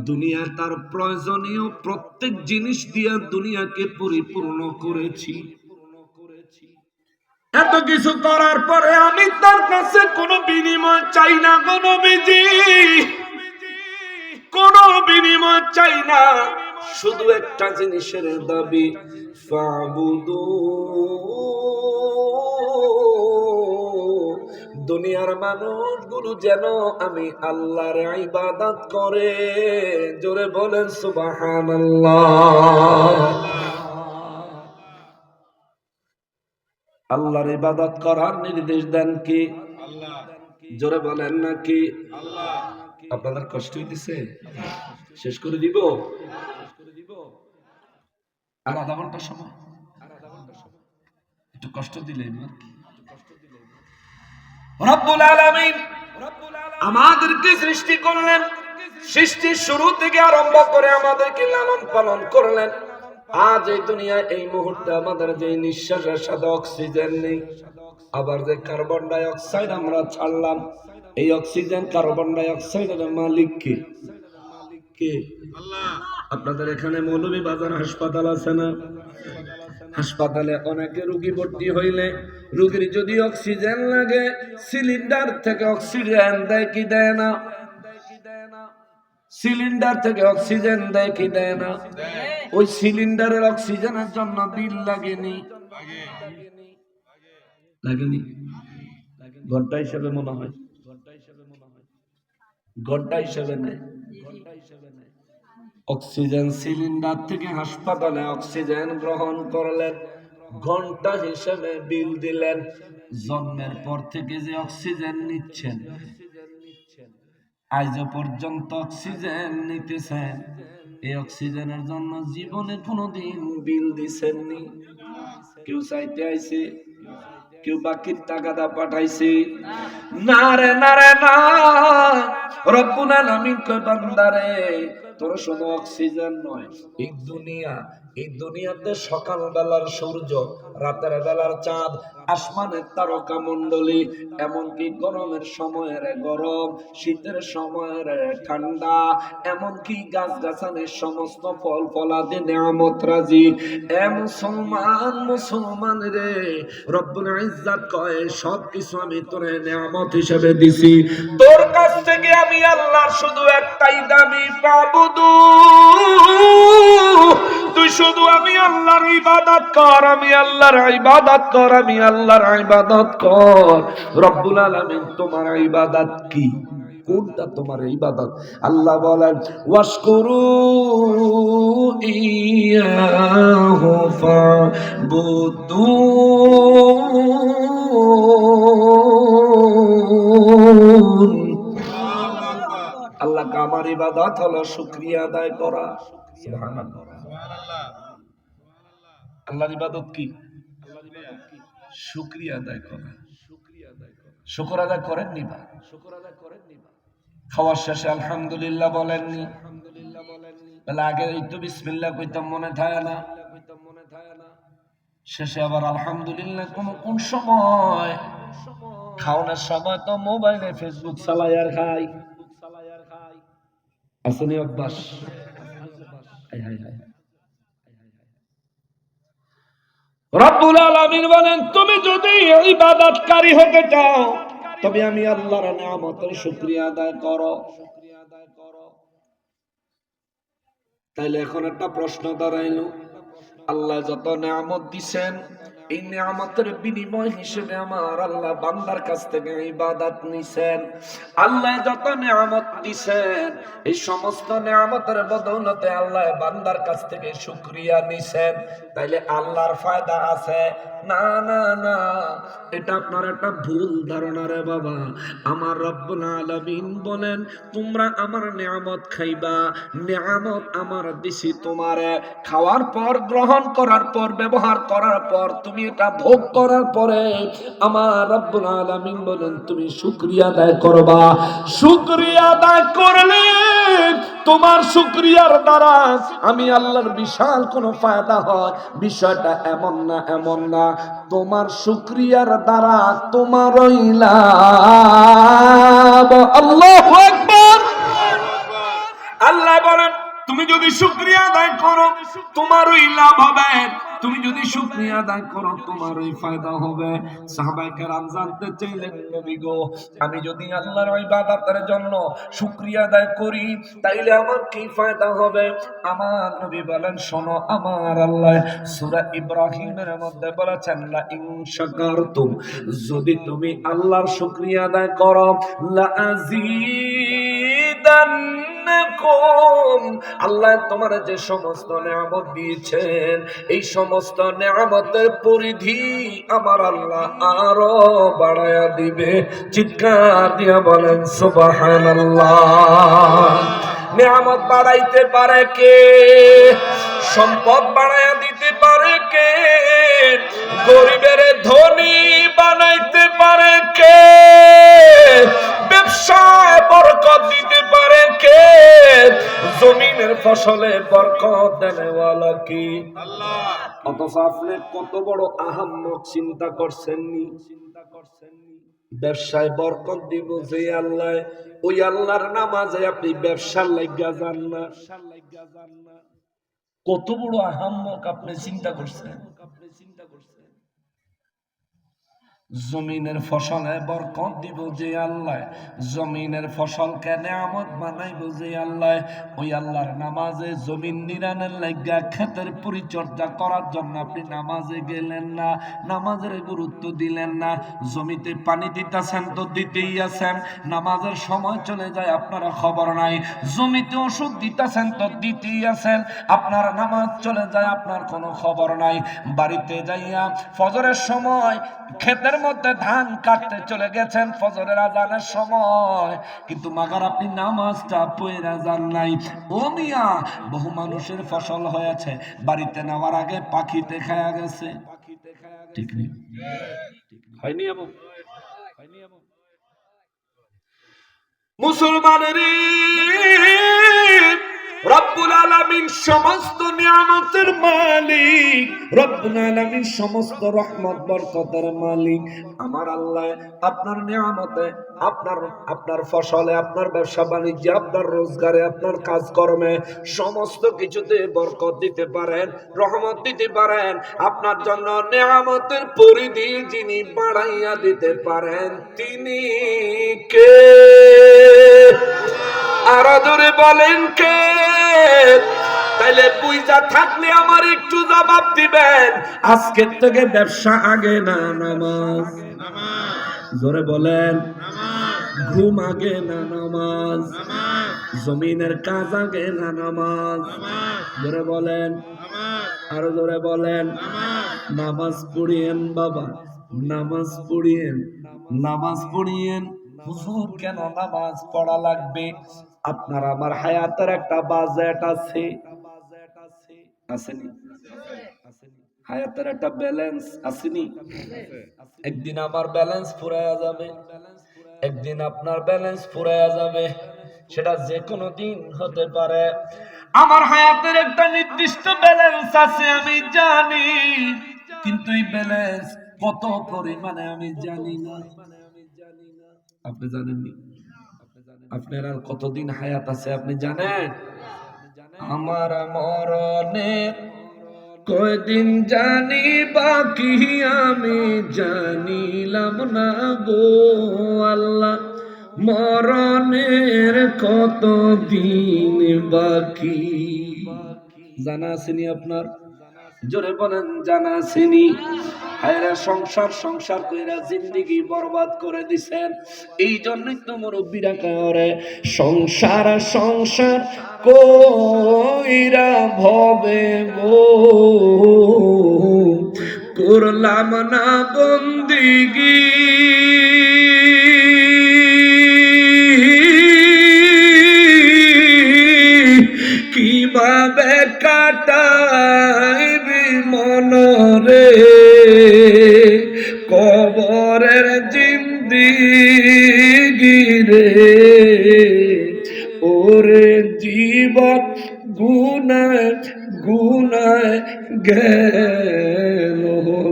দুনিয়া তার প্রয়োজনীয় প্রত্যেক জিনিস দিয়া দুনিয়াকে পরিপূর্ণ করেছি। এত কিছু করার পরে আমি তার কাছে কোনো বিনিময় চাই না গো নবীজি, কোনো বিনিময় চাই না। শুধু একটা জিনিসের দাবি, ফাবুদু। দুনিয়ার মানুষগুলো যেন আমি আল্লাহর ইবাদত করে। জোরে বলেন সুবহানাল্লাহ। আল্লাহর ইবাদত করার নির্দেশ দেন কি আল্লাহ? জোরে বলেন নাকি আল্লাহ? আপনাদের কষ্ট হইতেছে? শেষ করে দিব আর আধা ঘন্টা সময়, একটু কষ্ট দিলেন। রব্বুল আলামিন আমাদেরকে সৃষ্টি করলেন, সৃষ্টির শুরু থেকে আরম্ভ করে আমাদেরকে লালন পালন করলেন। আজ এই দুনিয়ায় এই মুহূর্তে আমাদের যে নিঃশ্বাসের সাথে অক্সিজেন নেই, আবার যে কার্বন ডাই অক্সাইড আমরা ছাড়লাম, এই অক্সিজেন কার্বন ডাই অক্সাইডের মালিক কে? কে? আল্লাহ। আপনাদের এখানে মৌলভীবাজার হাসপাতাল আছে না? হাসপাতালে অনেকে রোগী ভর্তি হইলে রোগীর যদি অক্সিজেন লাগে, সিলিন্ডার থেকে অক্সিজেন দেয় কি দেয় না? সিলিন্ডার থেকে অক্সিজেন দেয় কি দেয় না? ওই সিলিন্ডারের অক্সিজেনের জন্য বিল লাগেনি? লাগেনি? ঘন্টা হিসেবে মনে হয়, ঘন্টা হিসেবে নেয়। অক্সিজেন সিলিন্ডার থেকে হাসপাতালে অক্সিজেন গ্রহণ করলেন, ঘন্টা হিসেবে বিল দিলেন। জন্মের পর থেকে যে অক্সিজেন নিচ্ছেন, আজ পর্যন্ত অক্সিজেন নিতেছেন, এই অক্সিজেনের জন্য জীবনে কোনোদিন বিল দিছেননি? কেউ চাইতে আইছে? কেউ বাকির টাকাটা পাঠাইছে? না রে না রে না। রব্বুল আলামিন কয় বান্দারে, তোর শুধু অক্সিজেন নয়, এই দুনিয়াতে সকাল বেলার সূর্য, রাতের বেলার চাঁদ, আসমানের তারকা মণ্ডলী, এমনকি গরমের সময়ের গরম, শীতের সময়ের ঠান্ডা, এমনকি গাছ গাছালির সমস্ত ফল ফলাদি নিয়ামত রাজি। এ মুসলমান রে, রব্বুল ইজ্জত কয় সবকিছু আমি তোরে নিয়ামত হিসেবে দিছি, তোর কাছ থেকে আমি আল্লাহর শুধু একটাই দাবি, পাবুদু। তুই শুধু আমি আল্লাহর ইবাদত কর, আমি আল্লাহর ইবাদত কর, আমি আল্লাহর ইবাদত কর। রব্বুল আলামিন তোমার ইবাদত কি? কোনটা তোমার ইবাদত? আল্লাহ বলেন ওয়াশকুরু ইয়াহু ফাবুদুন। আল্লাহ আমার ইবাদত হলো শুকরিয়া আদায় করা। সুবহানাল্লাহ। আল্লাহর ইবাদত কি? শুকরিয়া আদায় করা। শুকর আদায় করেননি বা? খাওয়ার শেষে আলহামদুলিল্লাহ বলেননি? তাহলে আগে একটু বিসমিল্লাহ কইতাম, মনে থাকে না? শেষে আবার আলহামদুলিল্লাহ কোন সময়? খাওয়ানোর সময় তো মোবাইলে ফেসবুক চালাই আর খাই। আসেনি অভ্যাস? রব্বুল আলামিন বলেন তুমি যদি ইবাদতকারী হতে চাও, তবে আমি আল্লাহর নিয়ামতের শুকরিয়া আদায় করো। তাইলে এখন একটা প্রশ্ন দাঁড়াইল, আল্লাহ যত নিয়ামত দিছেন, এই নিয়ামতের বিনিময় হিসেবে আমার আল্লাহ বান্দার কাছ থেকে ইবাদত নিছেন। আল্লাহ যত নিয়ামত দিছেন, এই সমস্ত নিয়ামতের বদৌলতে আল্লাহ বান্দার কাছ থেকে শুকরিয়া নিছেন। তাইলে আল্লাহর ফায়দা আছে? না না না, এটা আপনার একটা ভুল ধারণা রে বাবা। আমার রব্বুল আলামিন বলেন তোমরা আমার নিয়ামত খাইবা, নিয়ামত আমার দিছি তোমারে, খাওয়ার পর, গ্রহণ করার পর, ব্যবহার করার পর, তুমি এটা ভোগ করার পরে আমার রব্বুল আলামিন বলেন তুমি শুকরিয়া আদায় করবা। শুকরিয়া আদায় করলে তোমার শুকরিয়ার দ্বারা আমি আল্লাহর বিশাল কোনো ফায়দা হয়, বিষয়টা এমন না, এমন না। তোমার শুকরিয়ার দ্বারা তোমারই লাভ। আল্লাহু আকবার। আল্লাহ বলেন তুমি যদি শুকরিয়া আদায় করো তোমারই লাভ হবে। তুমি যদি শুকরিয়া আদায় করো তোমার এই ফায়দা হবে। সাহাবায়ে কেরাম জানতে চাইলেন, নবী গো, আমি যদি আল্লাহর ইবাদতের জন্য শুকরিয়া আদায় করি তাইলে আমার কি ফায়দা হবে? আমার নবী বলেন, শোনো, আমার আল্লাহ সূরা ইব্রাহিমের মধ্যে বলেছেন, লা ইন শাকারতুম, যদি তুমি আল্লাহর শুকরিয়া আদায় করো, লা আজিদান্নাকুম, আল্লাহ তোমার যে সমস্ত নিয়ামত দিয়েছেন এই সমস্ত নিয়ামতের পরিধি আমার আল্লাহ আরো বাড়ায়া দিবে। চিৎকার দিয়া বলেন সুবহানাল্লাহ। নিয়ামত বাড়াইতে পারে কে? সম্পদ বাড়ায়া দিতে পারে কে? গরিবের ধনী বানাইতে পারে কে? ব্যবসায় বরকত দিতে পারে কে? জমিনের ফসলে বরকত দেনেওয়ালা কি? আল্লাহ। অথচ আপনি কত বড় আহাম্মক চিন্তা করছেননি? ব্যবসায় বরকত দিব যে আল্লাহ, ওই আল্লাহর নামাজে আপনি ব্যবসার লাগিয়া যান না। কত বড় আহাম্মক আপনি চিন্তা করছেন? জমিনের ফসলে বরকত দিব যে আল্লাহ, জমিনের ফসলকে নিয়ামত বানাইব যে আল্লাহ, ওই আল্লাহর নামাজে জমিন নিরানের লাগা ক্ষেতের পরিচর্যা করার জন্য আপনি নামাজে গেলেন না, নামাজের গুরুত্ব দিলেন না। জমিতে পানি দিতেছেন তো দিতেই আছেন, নামাজের সময় চলে যায় আপনারা খবর নাই। জমিতে ওষুধ দিতেছেন তো দিতেই আছেন, আপনার নামাজ চলে যায় আপনার কোনো খবর নাই। বাড়িতে যাইয়া ফজরের সময় ক্ষেতের মধ্যে ধান কাটতে চলে গেছেন ফজরের আজানের সময়, কিন্তু মাগার আপনি নামাজটা পড়া যান নাই। ও মিয়া, বহু মানুষের ফসল হয়েছে, বাড়িতে নেওয়ার আগে পাখিতে খায়া গেছে। ঠিক নেই? হয়নি এমন? মুসলমানের রব্বুল আলামিন সমস্ত নিয়ামতের মালিক, রব্বুল আলামিন সমস্ত রহমত বরকতের মালিক। আমার আল্লাহ আপনার নিয়ামতে, আপনার ফসলে, আপনার ব্যবসা বাণিজ্যে, আপনার রোজগারে, আপনার কাজকর্মে সমস্ত কিছুতে বরকত দিতে পারেন, রহমত দিতে পারেন। আপনার জন্য নিয়ামতের পরিধি যিনি বাড়াইয়া দিতে পারেন তিনি কে? আর জোরে বলেন কে? তাইলে বুঝা থাকলে আমার একটু জবাব দিবেন, আজকের থেকে ব্যবসা আগে না নামাজ? জোরে বলেন। ঘুম আগে না নামাজ? জমিনের কাজ আগে না নামাজ? জোরে বলেন, আরো জোরে বলেন। নামাজ পড়িয়েন বাবা, নামাজ পড়িয়েন, নামাজ পড়িয়েন। হুজুর কেন নামাজ পড়া লাগবে? আপনার আমার হায়াতের একটা বাজেট আছে, আসেনি? হায়াতের একটা ব্যালেন্স আসেনি? একদিন আমার ব্যালেন্স ফুরায়া যাবে, একদিন আপনার ব্যালেন্স ফুরায়া যাবে, সেটা যে কোনো দিন হতে পারে। আমার হায়াতের একটা নির্দিষ্ট ব্যালেন্স আছে আমি জানি, কিন্তু এই ব্যালেন্স কত পরিমাণে আমি জানি না। আপনি জানেননি? আপনার আর কতদিন হায়াত আছে আপনি জানেন? আমার মরণের কয়দিন জানি বাকি আমি জানিলাম না গো আল্লাহ, মরণের কতদিন বাকি জানা আসেনি আপনার? জোরে বলেন, জানা আসেনি? হায়রা সংসার সংসার কইরা জিন্দেগি বরবাদ করে দিছেন। এই জন্যই তো মুরব্বিরা করে সংসার সংসার কইরা ভবে গো করলাম না বন্দিগি, কিভাবে কাটাইবি মনরে কবরের জিন্দিগি রে, ওরে জীবন গুনায় গুনায় গেল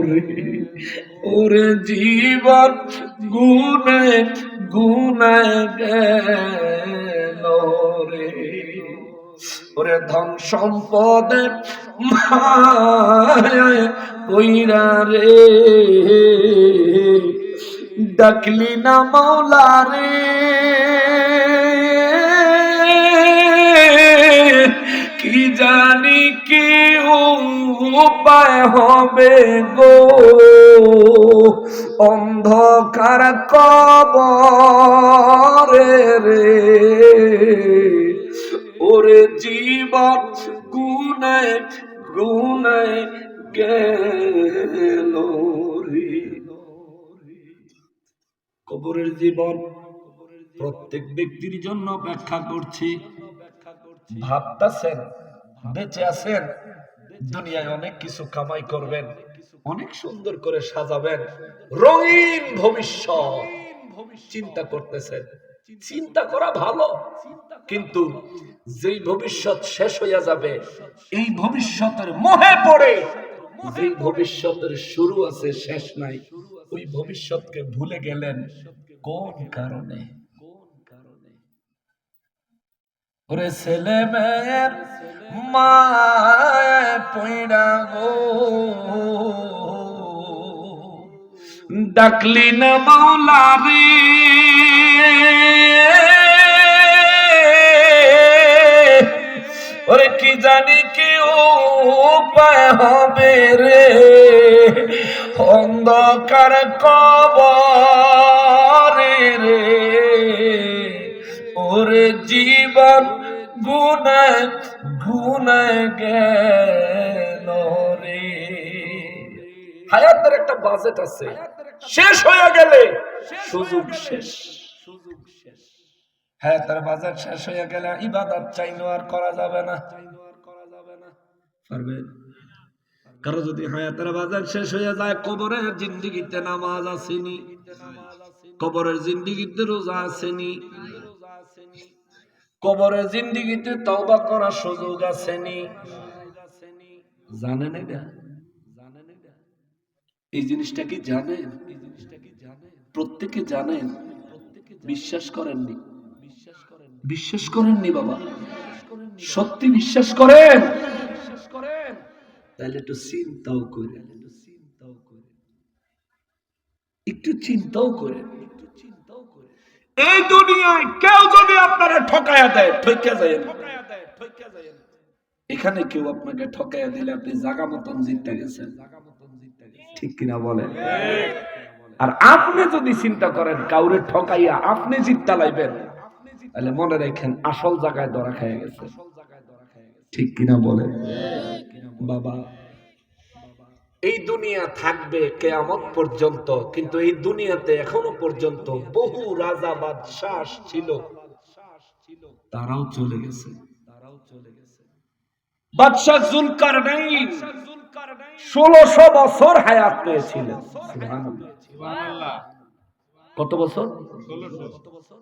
রে, ওরে জীবন গুনায় গুনায় গেল রে। ওরে ধন সম্পদের মায়ায় কইরা রে ডাকলি না মাওলা রে কি জানি কি উপায় হবে গো অন্ধকার কবরে রে ওরে জীবন গুনে গুনে গেল রে। কবরের জীবন প্রত্যেক ব্যক্তির জন্য ব্যাখ্যা করছি। ভাবতেছেন বেঁচে আছেন, দুনিয়ায় অনেক কিছু কামাই করবেন, অনেক সুন্দর করে সাজাবেন, রঙিন ভবিষ্যৎ চিন্তা করতেছেন। চিন্তা করা ভালো, কিন্তু যেই ভবিষ্যৎ শেষ হইয়া যাবে এই ভবিষ্যতের মোহে পড়ে যেই ভবিষ্যতের শুরু আছে শেষ নাই, ওই ভবিষ্যৎকে ভুলে গেলেন কোন কারণে? ওরে ছেলে মেয়ের মায় পয়রা গো ডাকলি না মাওলা রে ওরে কি জানি কি উপায় হবে রে অন্ধকার কবরে রে ওরে জীবন গুনে গুনে গেল রে। হায়াতের একটা বাজেট আছে, শেষ হয়ে গেলে সুযোগ শেষ। হায়াতের বাজেট শেষ হয়ে গেলে ইবাদত চাইলেও আর করা যাবে না। পারবে? কারো যদি হায়াতের বাজেট শেষ হয়ে যায়, কবরের জিন্দেগিতে নামাজ আসেনি, কবরের জিন্দেগিতে রোজা আসেনি, কবরের জিন্দেগিতে তওবা করার সুযোগ আসেনি। জানেন এটা? এই জিনিসটা কি জানেন? প্রত্যেকে জানেন, বিশ্বাস করেননি। বিশ্বাস করেননি বাবা, সত্যি বিশ্বাস করেন? তাহলে একটু চিন্তাও করেন, একটু চিন্তাও করেন। এই দুনিয়ায় কেউ যদি আপনারা ঠকায়া দেয়, ঠকা যায়। এখানে কেউ আপনাকে ঠকায়া দিলে আপনি জাগা মতন জিততে গেছেন, ঠিক কিনা বলেন? আর আপনি যদি চিন্তা করেন কাউরে ঠকাইয়া আপনি জিততে লাইবেন, তাহলে মনে রাখেন আসল জায়গায় ধরা খেয়ে গেছে, ঠিক কিনা বলেন? বাবা, এই দুনিয়া থাকবে কিয়ামত পর্যন্ত, কিন্তু এই দুনিয়াতে এখনো পর্যন্ত বহু রাজা বাদশাহ ছিল, তারাও চলে গেছে। বাদশাহ জুলকারনাইন 1600 বছর হায়াত পেয়েছিলেন। সুবহানাল্লাহ। কত বছর? 1600।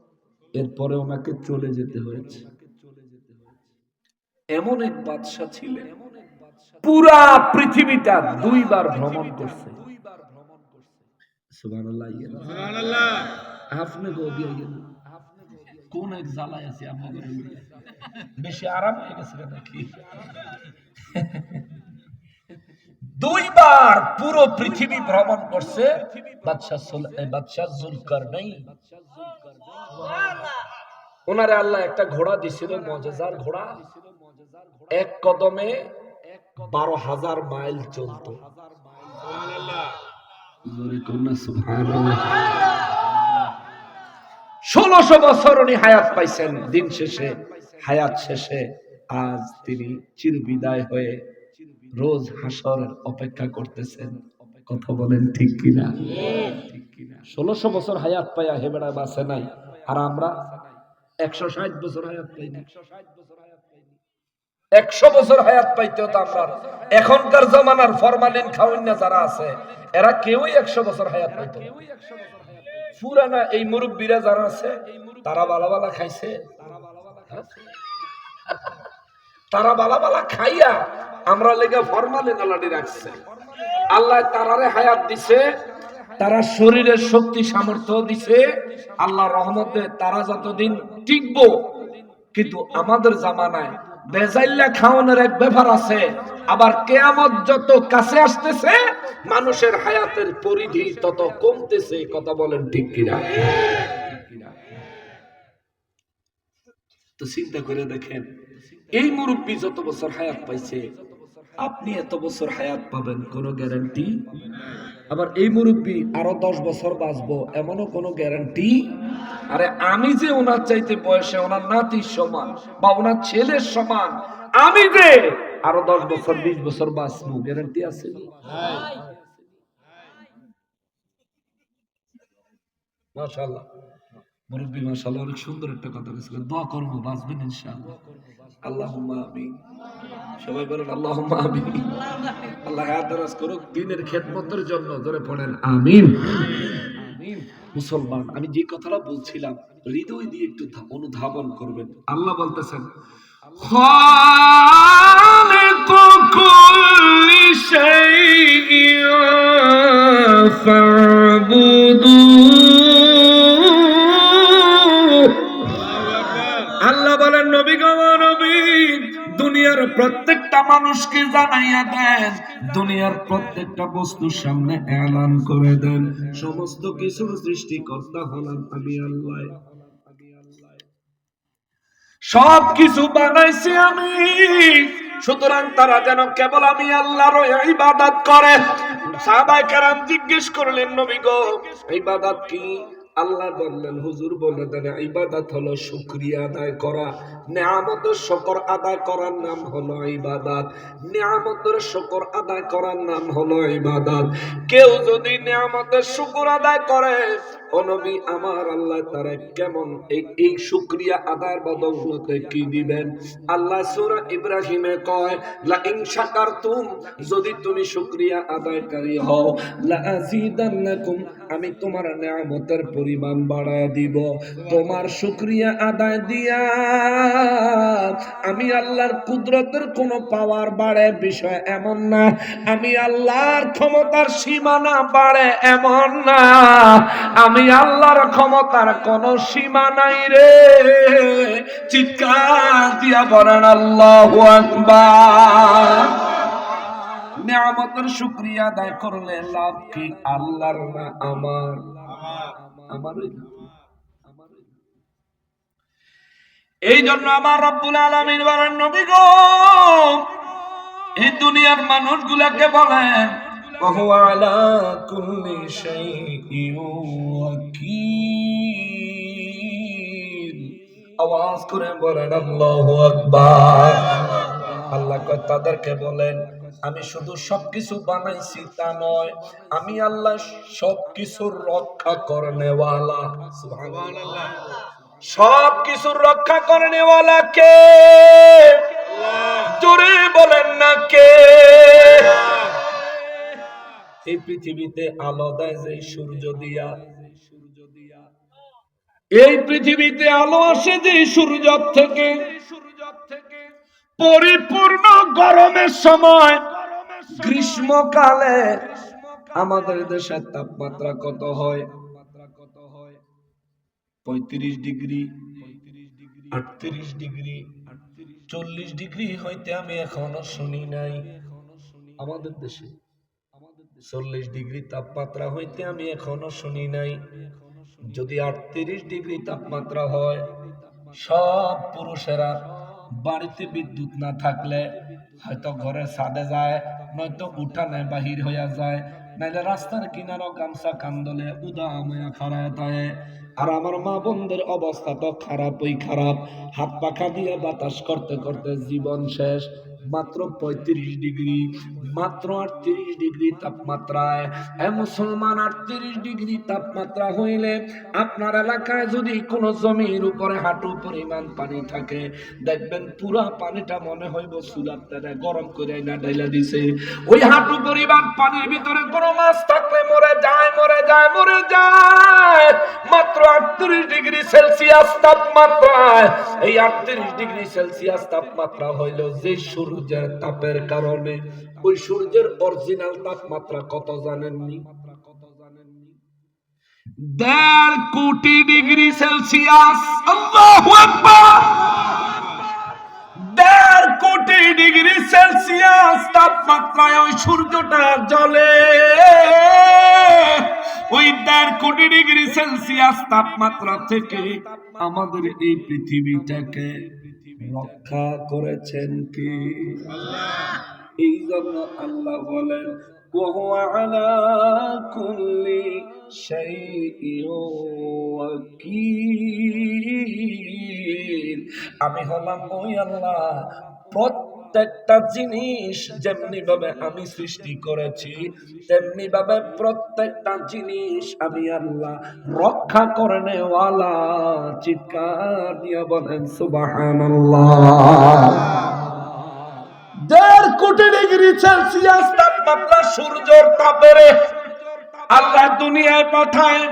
এরপরে ওনাকে চলে যেতে হয়েছে। এমন এক বাদশাহ ছিলেন, পুরা পৃথিবীটা 2 বার ভ্রমণ করছে। সুবহানাল্লাহ। সুবহানাল্লাহ। আপনি গো দিয়ে গেল কোন এক জ্বালায় আছে, আপনাদের বেশি আরাম হয়ে গেছে নাকি? 2 বার পুরো পৃথিবী ভ্রমণ করছে বাদশাহ জুলকারনাইন। ওনারে আল্লাহ একটা ঘোড়া দিছিল, মুজিজার ঘোড়া। এক কদমে 12,000 মাইল চলতো। সুবহানাল্লাহ। জোরে কন্যা সুবহানাল্লাহ। 1600 বছর উনি হায়াত পাইছেন। দিন শেষে, হায়াত শেষে আজ তিনি চিরবিদায় হয়ে রোজ হাসরের অপেক্ষা করতেছেন। কথা বলেন ঠিক কিনা? 1600 বছর হায়াত পাইয়া হেবেড়া বাঁচে নাই, আর আমরা 160 বছর হায়াত পাই না। 100 বছর হায়াত পাইতেও তো আমরা এখনকার জামানার ফরমালিন খাওয়াইনা যারা আছে, এরা কেউই 100 বছর হায়াত পাইতো। পুরানা এই মুরব্বীরা যারা আছে, তারা বালা খাইছে, তারা বালা খাইয়া আমরা লেগে ফরমালিন আলাদা রাখছে। আল্লাহ তারারে হায়াত দিছে, তারা শরীরের শক্তি সামর্থ্য দিছে, আল্লাহ রহমতে তারা যতদিন টিকবো। কিন্তু আমাদের জামানায় বেজাইল্লা খাওয়ানোর এক ব্যাপার আছে। আবার কিয়ামত যত কাছে আসতেছে মানুষের হায়াতের পরিধি তত কমতেছে। কথা বলেন ঠিক কিনা? তো চিন্তা করে দেখেন, এই মুরব্বী যত বছর হায়াত পাইছে, আপনি এত বছর হায়াত পাবেন কোনো গ্যারান্টি? আবার এই মুরব্বী আরো 10 বছর বাঁচবো এমনও কোনো গ্যারান্টি? আরে আমি যে ওনার চাইতে বয়সে ওনার নাতির সমান বা ওনার ছেলের সমান, আমি যে আরো 10 বছর 20 বছর বাঁচবো, গ্যারান্টি আছে? মাশাআল্লাহ মুরব্বী, মাশাআল্লাহ অনেক সুন্দর একটা কথা বলেছিলেন। দোয়া করবো বাঁচবেন ইনশাআল্লাহ। আল্লাহুম্মা আমিন। সবাই বলেন আল্লাহুম্মা আমিন। আল্লাহ হায়াত দারাজ করুক দ্বীনের খেদমতের জন্য। ধরে পড়েন আমিন। মুসলমান, আমি যে কথাটা বলছিলাম হৃদয় দিয়ে একটু অনুধাবন করবেন। আল্লাহ বলতেছেন খালিকু কুল্লি শাইইন ফা'বুদু। আল্লাহ বলেন নবী গো নবী, দুনিয়ার প্রত্যেকটা মানুষকে জানাইয়া দেন, দুনিয়ার প্রত্যেকটা বস্তুর সামনে এলান করে দেন, সমস্ত কিছুর সৃষ্টিকর্তা হলাম আমি আল্লাহ। সব কিছু বানাইছি আমি, সুতরাং তারা যেন কেবল আমি আল্লাহর ইবাদত করে। সাহাবায়ে কেরাম জিজ্ঞেস করলেন নবী গো ইবাদত কি? আল্লাহ বললেন হুজুর বলে দেন ইবাদত হলো শুকরিয়া আদায় করা। নিয়ামতের শুকর আদায় করার নাম হলো ইবাদত। নিয়ামতের শুকর আদায় করার নাম হলো ইবাদত। কেউ যদি নিয়ামতের শুকর আদায় করে, ও নবী আমার আল্লাহ তারে কেমন এই শুকরিয়া আদায়ের বদৌলতে কি দিবেন? আল্লাহ সূরা ইব্রাহিমে কয় লা ইন শাকারতুম, যদি তুমি শুকরিয়া আদায়কারী হও, লা আযীদান্নাকুম, আমি তোমার নিয়ামতের পরিমাণ বাড়ায় দিব। তোমার শুকরিয়া আদায় দিয়া আমি আল্লাহর কুদরতের কোনো পাওয়ার বাড়ে বিষয় এমন না, আমি আল্লাহর ক্ষমতার সীমানা বাড়ে এমন না, আমি আল্লাহর ক্ষমতার কোনো সীমা নাই রে। চিৎকার দিয়া বলেন আল্লাহু আকবার। নিয়ামতের শুকরিয়া আদায় করলে লাভ কি? আল্লাহর না আমার? আমারই। এই জন্য আমার রব্বুল আলামিন বলেন নবী গো এই দুনিয়ার মানুষগুলোকে বলেন ওয়া আলা কুল্লি শাইইন ওয়াকিল। আওয়াজ করে বলেন আল্লাহু আকবার। আল্লাহ তাদেরকে বলেন আমি শুধু সবকিছু বানাইছি তা নয়, আমি আল্লাহ সবকিছুর রক্ষা করনেওয়ালা। সুবহানাল্লাহ। সবকিছুর রক্ষা করনেওয়ালা কে? জোরে বলেন না কে? এই পৃথিবীতে আলো দেয় যে সূর্য দিয়া, এই পৃথিবীতে আলো আসে যে সূর্য থেকে। পরিপূর্ণ গরমের সময় গ্রীষ্মকালে আমাদের দেশের তাপমাত্রা কত হয়? 35 ডিগ্রি, 38 ডিগ্রি, 40 ডিগ্রি হইতে আমি এখনো শুনি নাই। আমাদের দেশে 40 ডিগ্রি তাপমাত্রা হইতে আমি এখনো শুনি নাই। যদি 38 ডিগ্রি তাপমাত্রা হয়, সব পুরুষেরা বাড়িতে বিদ্যুৎ না থাকলে হয়তো ঘরের ছাদে যায়, নয়তো উঠানে বাহির হইয়া যায়, নাইলে রাস্তার কিনারও গামছা কান্দলে উদাময়া খাড়ায় থাকে। আর আমার মা বোনদের অবস্থা তো খারাপই খারাপ, হাত পাখা দিয়ে বাতাস করতে করতে জীবন শেষ। মাত্র 35 ডিগ্রি, মাত্র 38 ডিগ্রি তাপমাত্রায় মুসলমান 38 ডিগ্রি তাপমাত্রা হইলে আপনার এলাকায় যদি কোনো জমির উপরে হাঁটু পরিমাণ পানি থাকে, দেখবেন পুরা পানিটা মনে হইব চুলাতে গরম করে না ঢাইলা দিছে। ওই হাঁটু পরিমাণ পানির ভিতরে কোনো মাছ থাকলে মরে যায়, মরে যায়, মরে যায়। মাত্র 38 ডিগ্রি সেলসিয়াস তাপমাত্রায়, এই 38 ডিগ্রি সেলসিয়াস তাপমাত্রা হইল যে সূর্যের তাপের কারণে। ওই সূর্যের অরিজিনাল তাপমাত্রা কত জানেননি? 1.5 কোটি ডিগ্রি সেলসিয়াস। আল্লাহু আকবার। 1.5 কোটি ডিগ্রি সেলসিয়াস তাপমাত্রায় ওই সূর্যটা জ্বলে। ওই 1.5 কোটি ডিগ্রি সেলসিয়াস তাপমাত্রা থেকে আমাদের এই পৃথিবীটাকে রক্ষা করেছেন কি? এই জন্য আল্লাহ বলেন ওয়া আলা কুল্লি শাইইন ওয়াকিল। আমি হলাম ওই আল্লাহ, প্রত্যেকটা জিনিস যেমনি ভাবে আমি সৃষ্টি করেছি তেমনি ভাবে প্রত্যেকটা জিনিস আমি আল্লাহ রক্ষা করে নেওয়ালা। চিৎকার দিয়ে বলেন সুবহানাল্লাহ। 1.5 কোটি ডিগ্রি সেলসিয়াস তাপমাত্রা সূর্যের তাপেরে আল্লাহ দুনিয়ায় পাঠায়।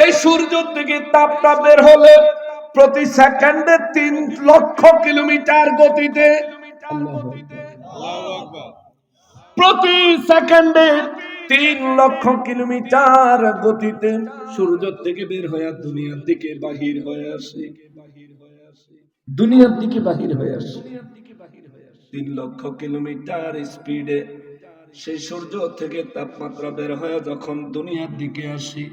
এই সূর্য থেকে তাপটা বের হলে প্রতি সেকেন্ডে 3 লক্ষ কিলোমিটার গতিতে, প্রতি সেকেন্ডে 3 লক্ষ কিলোমিটার গতিতে সূর্য থেকে বের হয়ে দুনিয়ার দিকে বাহির হয়ে আসে। দুনিয়ার দিকে বাহির হয়ে আসে 3 লক্ষ কিলোমিটার স্পিডে সেই সূর্য থেকে তাপমাত্রা বের হয়ে যখন দুনিয়ার দিকে আসে,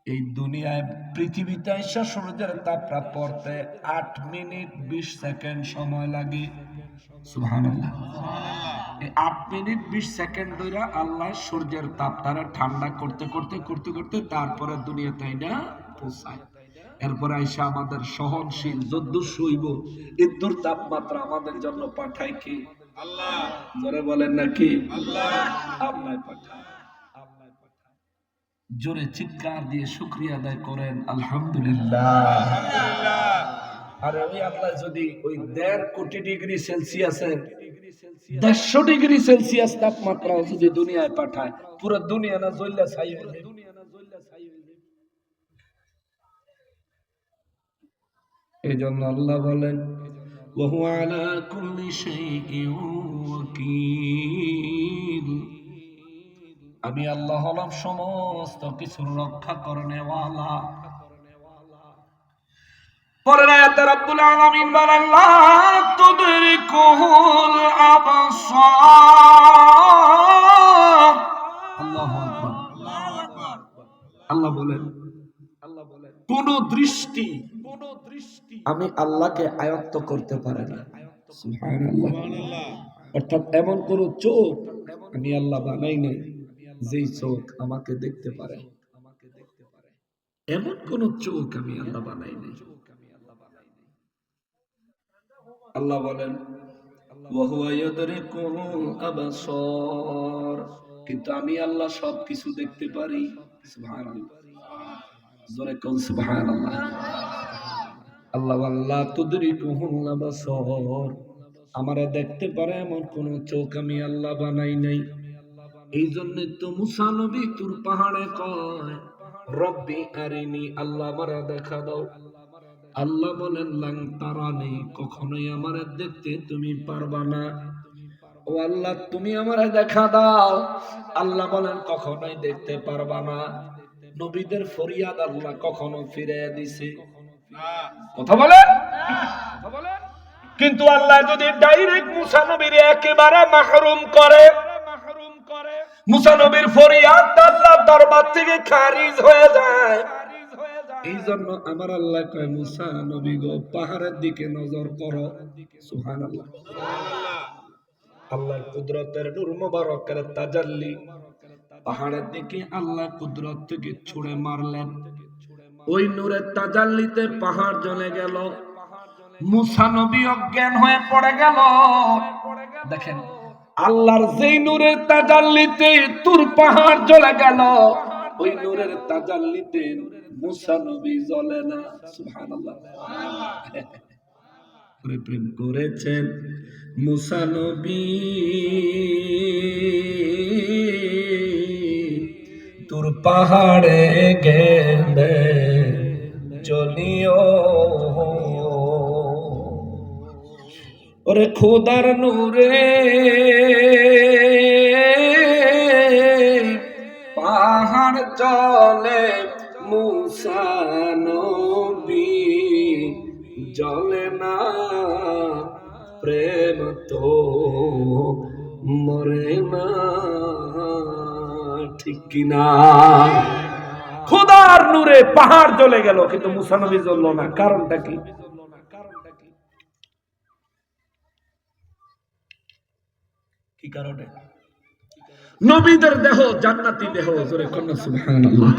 এই দুনিয়ায় পৃথিবীতে এসে সূর্যের তাপটা পড়তে 8 মিনিট 20 সেকেন্ড সময় লাগে। সুবহানাল্লাহ। এই 8 মিনিট 20 সেকেন্ড ধরে আল্লাহ সূর্যের তাপটারে ঠান্ডা করতে করতে করতে করতে তারপরে দুনিয়াতে আইনা পৌঁছায়। এরপর আইসা আমাদের সহনশীল যদ্দূর সইব এদ্দূর তাপমাত্রা আমাদের জন্য পাঠায় কি? আল্লাহ। জোরে বলেন নাকি? আল্লাহ। আল্লাহ পাঠায়। জোরে চিৎকার দিয়ে শুকরিয়া আদায় করেন আলহামদুলিল্লাহ। আর ওই আল্লাহ যদি ওই 1.5 কোটি ডিগ্রি সেলসিয়াসের 150 ডিগ্রি সেলসিয়াস তাপমাত্রা যদি দুনিয়ায় পাঠায়, পুরো দুনিয়া না জ্বললে ছাই হয়ে যাবে। এই জন্য আল্লাহ বলেন ওয়া আলা কুল্লি শাইইন ওয়াকিল। আমি আল্লাহ হলাম সমস্ত কিছুর রক্ষা করনেওয়ালা। পরের আয়াতে রব্বুল আলামিন বলেন লা তুদরিকুল আবসার। আল্লাহু আকবার। আল্লাহ বলেন কোন দৃষ্টি আমি আল্লাহকে আয়ত্ত করতে পারে না। সুবহানাল্লাহ। অর্থাৎ এমন কোন চোখ আমি আল্লাহ বানাই নাই যেই চোখ আমাকে দেখতে পারে। এমন কোন চোখ আমি আল্লাহ বানাই নাই। আল্লাহ বলেন ওয়া হুয়া ইয়াদরিকুল আবসার, কিন্তু আমি আল্লাহ সবকিছু দেখতে পারি। সুবহানাল্লাহ। জোরে কোন সুবহানাল্লাহ। আল্লাহ আল্লাহ তুদরিকুল আবসার, আমারে দেখতে পারে এমন কোন চোখ আমি আল্লাহ বানাই নাই। এই জন্য তো মুসা নবী তুর পাহাড়ে কয় রব্বি আরিনি, আল্লাহ আমারে দেখা দাও। আল্লাহ বলেন লাং তারানি, কখনোই আমারে দেখতে তুমি পারবা না। ও আল্লাহ তুমি আমারে দেখা দাও। আল্লাহ বলেন কখনোই দেখতে পারবা না। নবীদের ফরিয়াদ আল্লাহ কখনো ফিরিয়ে দিছে? কথা বলেন। কিন্তু আল্লাহ যদি ডাইরেক্ট মুসা নবীর একেবারে মাহরুম করে, মুসা নবীর ফরিয়াদ আল্লাহর দরবার থেকে খারিজ হয়ে যায়। এই জন্য আমার আল্লাহ কয় মুসা নবী গো পাহাড়ের দিকে নজর করো। সুবহানাল্লাহ। আল্লাহর কুদরতের নূর মুবারকের তাজাল্লি পাহাড়ের দিকে আল্লাহ কুদরত থেকে ছুঁড়ে মারলেন। ওই নূরের তাজাল্লিতে পাহাড় জ্বলে গেল। মুসা নবী অজ্ঞান হয়ে পড়ে গেল। দেখেন আল্লাহর যেই নূরের তাজাল্লিতে তুর পাহাড় জ্বলে গেল, ওই নূরের তাজাল্লিতে মুসা নবী জ্বলে না। সুবহানাল্লাহ। প্রেম করেছেন মুসা নবী তুর পাহাড়ে গেলে চলিও। ওরে খোদার নূরে পাহাড় চলে মুসা নবী জ্বলে না, প্রেম তো মরে না, ঠিক কিনা? খোদার নূরে পাহাড় জ্বলে গেল কিন্তু মুসা নবী জ্বলল না, কারণটা কি? কি কারণে? নবীদের দেহ জান্নাতি দেহ, জোরে কন্যা সুবহানাল্লাহ।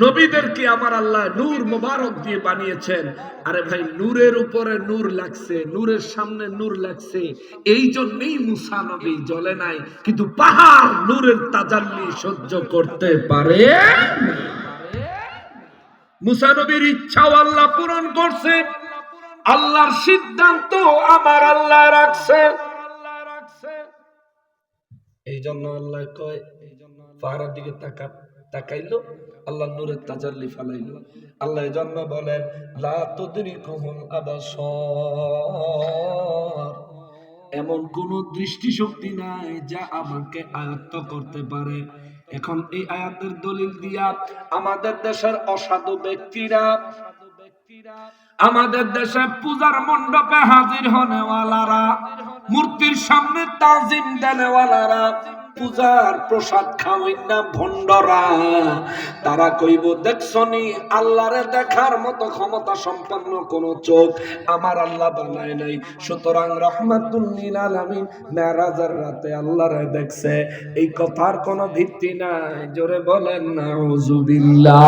নবীদেরকে আমার আল্লাহ নূর মোবারক দিয়ে বানিয়েছেন। আরে ভাই, নূরের উপরে নূর লাগছে, নূরের সামনে নূর লাগছে, এই জন্যই মুসা নবী জ্বলে নাই। কিন্তু পাহাড় নূরের তাজাল্লি সহ্য করতে পারে। মুসা নবীর ইচ্ছাও আল্লাহ পূরণ করছে, আল্লাহর সিদ্ধান্ত আমার আল্লাহ রাখছে। এই জন্য আল্লাহ কয়, পাহাড়ের দিকে তাকাইলো, আল্লাহ নূরের তাজাল্লি ফালাইলো। আল্লাহ এই জন্য বলেন, লা তুদরিকুহুল আবসার, এমন কোন দৃষ্টিশক্তি নাই যা আমাকে আয়ত্ত করতে পারে। এখন এই আয়াতের দলিল দিয়া আমাদের দেশের অসাধু ব্যক্তিরা, আমাদের দেশে পূজার মণ্ডপে হাজির হনেওয়ালারা, মূর্তির সামনে তাজিম দেনেওয়ালারা, পূজার প্রসাদ খাওয়াই না ভণ্ডরা, তারা কইব, দেখছনি আল্লাহরে দেখার মতো ক্ষমতা সম্পন্ন কোন চোখ আমার আল্লাহ বানায় নাই। সুতরাং রাহমাতুল লিল আলামিন মেরাজের রাতে আল্লাহরে দেখছে, এই কথার কোনো ভিত্তি নাই। জোরে বলেন নাউজুবিল্লাহ।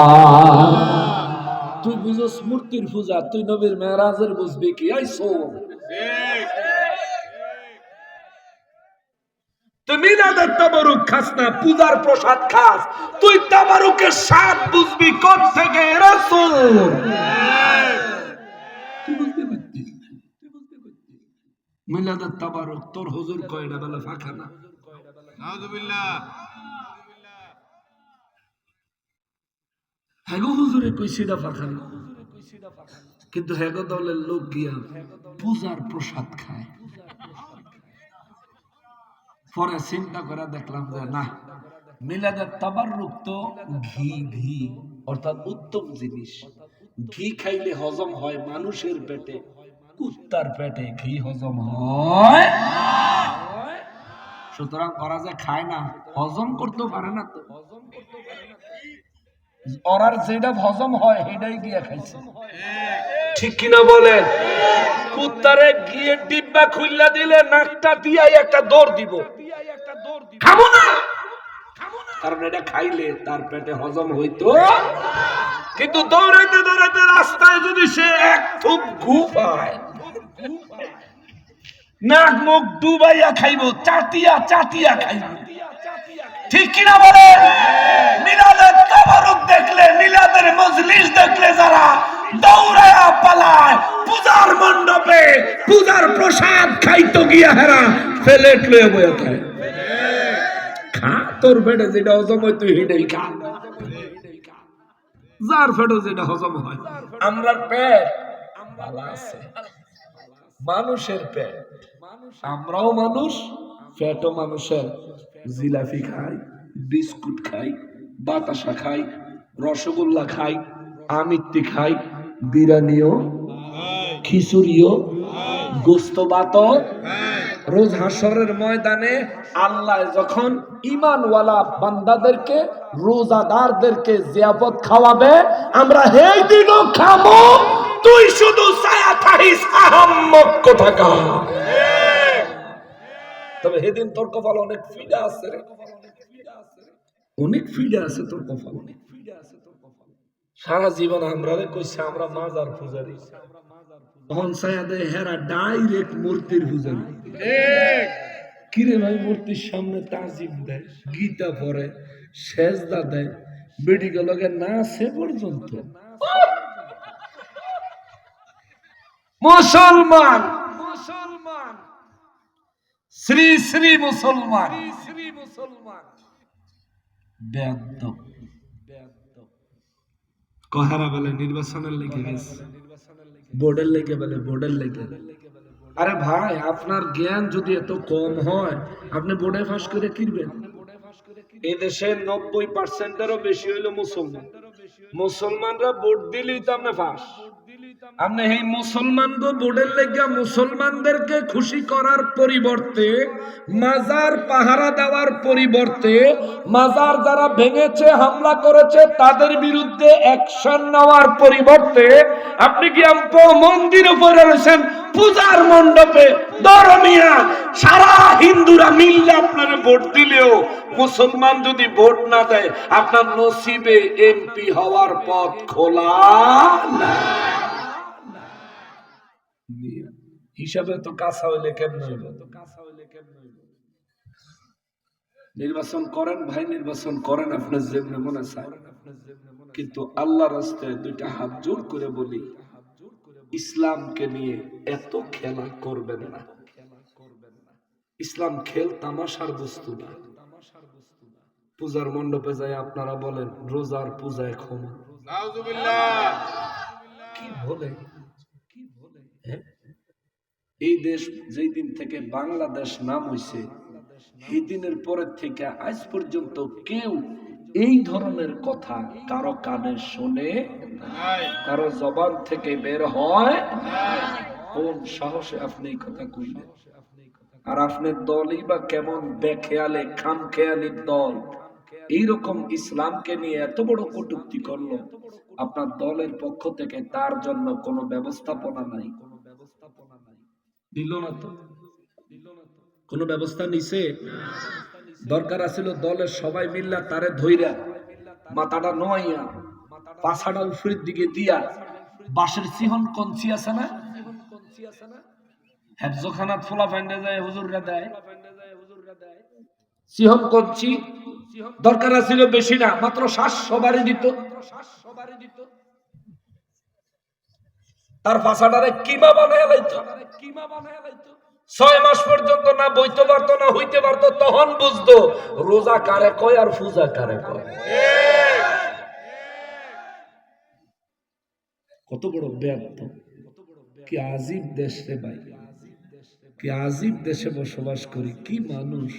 তুই বুঝস মূর্তির পূজা, তুই নবীর মেরাজের বুঝবি কি? আইসো তুই মিলাদের তাবারুক খাস না, পূজার প্রসাদ খাস, তুই তাবারুকের স্বাদ বুঝবি কোন থেকে? রাসূল তুই বুঝতে পারছিস? মিলাদের তাবারুক তোর হুজুর কয়টা বেলা ফাঁকা না? নাউজুবিল্লাহ। হেগো হুজুরে কইছিডা ফাঁকা না, কিন্তু হেগো দলের লোক গিয়া পূজার প্রসাদ খায়। পরে চিন্তা করে দেখলাম যে না, মিলাদের তাবাররুক তো ঘি অর্থাৎ উত্তম জিনিস। ঘি খাইলে হজম হয় মানুষের পেটে, কুত্তার পেটে ঘি হজম হয়। সুতরাং ওরা যে খায় না, হজম করতে পারে না, তো ওরার যেটা হজম হয় সেটাই গিয়া খাইছে, ঠিক কিনা বলেন? কুত্তারে গিয়ে ডিব্বা খুললা দিলে নাকটা দিয়ে একটা দৌড় দিব, খাবো না, কারণ এটা খাইলে তার পেটে হজম হইতো। কিন্তু দৌড়াইতে দৌড়াইতে রাস্তায় যদি সে এক থুপ ঘু পায়, নাক মুখ ডুবাইয়া খাইব, চাটিয়া চাটিয়া খাইব, ঠিক কিনা বলে? মিলাদের তাবারুক দেখলে, মিলাদের মজলিস দেখলে যারা দৌড়ায়া পালায়, পূজার মণ্ডপে পূজার প্রসাদ খাইতো গিয়া হেরা ফেলেট লয়ে বয়া খায়। খা, তোর পেটে যেটা হজম হয় তুই সেটাই খা, যার পেটে যেটা হজম হয়। আমরার পেট ভালো আছে, মানুষের পেট, আমরাও মানুষ, পেটও মানুষের। জিলাপি খাই, বিস্কুট খাই, বাতাসা খাই, রসগোল্লা খাই, আমিত্তি খাই, বিরিয়ানিও, খিচুড়িও, গোস্ত ভাতও। রোজ হাসরের ময়দানে আল্লাহ যখন ঈমানওয়ালা বান্দাদেরকে, রোজাদারদেরকে জিয়াফত খাওয়াবে, আমরা এই দিনও খাবো, তুই শুধু ছায়া থাকিস আহাম্মক কোথাকার। তবে সেদিন তোর কপাল অনেক ফিডা আছে রে, অনেক ফিডা আছে তোর কপাল, অনেক ফিডা আছে তোর কপাল। সারা জীবন আমরা কইছে আমরা মাজার পূজারি, তখন ছায়া দেয় হেরা ডাইরেক্ট মূর্তির পূজারি। কিরে ভাই, মূর্তির সামনে তাজিম দেয়, গীতা পড়ে, সেজদা দেয়, বেডিগুলোকে না সে পর্যন্ত। মুসলমান, মুসলমান, শ্রী শ্রী মুসলমান, শ্রী মুসলমান বেয়াদব। কহারা বলে নির্বাচনের লেগে গেছে, বোর্ডের লেগে বলে বোর্ডের লেগে। আরে ভাই, আপনার জ্ঞান যদি এত কম হয়, আপনি বোর্ডে ফাঁস করে কিনবেন? এই দেশে 90%-এরও বেশি হইলো মুসলমান, মুসলমানরা ভোট দিলেই তো আপনি ফাঁস। আপনি এই মুসলমানগো বোর্ডের লেগে মুসলমানদেরকে খুশি করার পরিবর্তে, মাজার পাহারা দেওয়ার পরিবর্তে, মাজার যারা ভেঙেছে হামলা করেছে তাদের বিরুদ্ধে অ্যাকশন নেওয়ার পরিবর্তে আপনি কি মন্দির উপরে রয়েছেন পূজার মণ্ডপে ধর্মিয়া সারা হিন্দুরা মিললে আপনারা ভোট দিলেও মুসলমান যদি ভোট না দেয় আপনার নসিবে এমপি হওয়ার পথ খোলা না। হিসাবে তো কাঁচা হইলে কেমন হইল? নির্বাচন করেন ভাই, নির্বাচন করেন আপনার যেমনি মনে চায়, কিন্তু আল্লাহর রাস্তায় দুইটা হাত জোর করে বলি, ইসলামকে নিয়ে এত খেলা করবেন না। ইসলাম খেল তামাশার বস্তু না। পূজার মণ্ডপে যায় আপনারা বলেন রোজার পূজায় ক্ষমা, কি বলে? এই দেশ যেই দিন থেকে বাংলাদেশ নাম হইছে এই দিনের পরের থেকে আজ পর্যন্ত কেউ এই ধরনের কথা কারো কানে শুনে কারো জবান থেকে বের হয়? কোন সাহসে আপনি এই কথা কইলেন? আর আপনার দলই বা কেমন বেখেয়ালে খামখেয়ালির দল এইরকম ইসলামকে নিয়ে এত বড় কটূক্তি করলো, আপনার দলের পক্ষ থেকে তার জন্য কোনো ব্যবস্থাপনা নাই, দিল না তো? কোনো ব্যবস্থা নিছে? দরকার আছিল দলের সবাই মিল্লা তারে ধইরা মাথাটা নোয়াইয়া পাছাটা উপরের দিকে দিয়া বাঁশের সিহন কঞ্চি আছে না, হেফজখানাত ফোলা ফাইন্ডা যায় হুজুররা দেয় সিহন কঞ্চি, দরকার আছিল বেশি না, মাত্র 700 বাড়ি দিত। তার পাছাটারে কিমা বানায় লাইতো। 6 মাস পর্যন্ত না বইতে পারতো না হইতে পারতো, তখন বুঝতো রোজা কারে কয় আর পূজা কারে কয়। কত বড় ব্যর্থ! কি আজীব দেশ রে ভাই, কি আজীব দেশে বসবাস করি, কি মানুষ!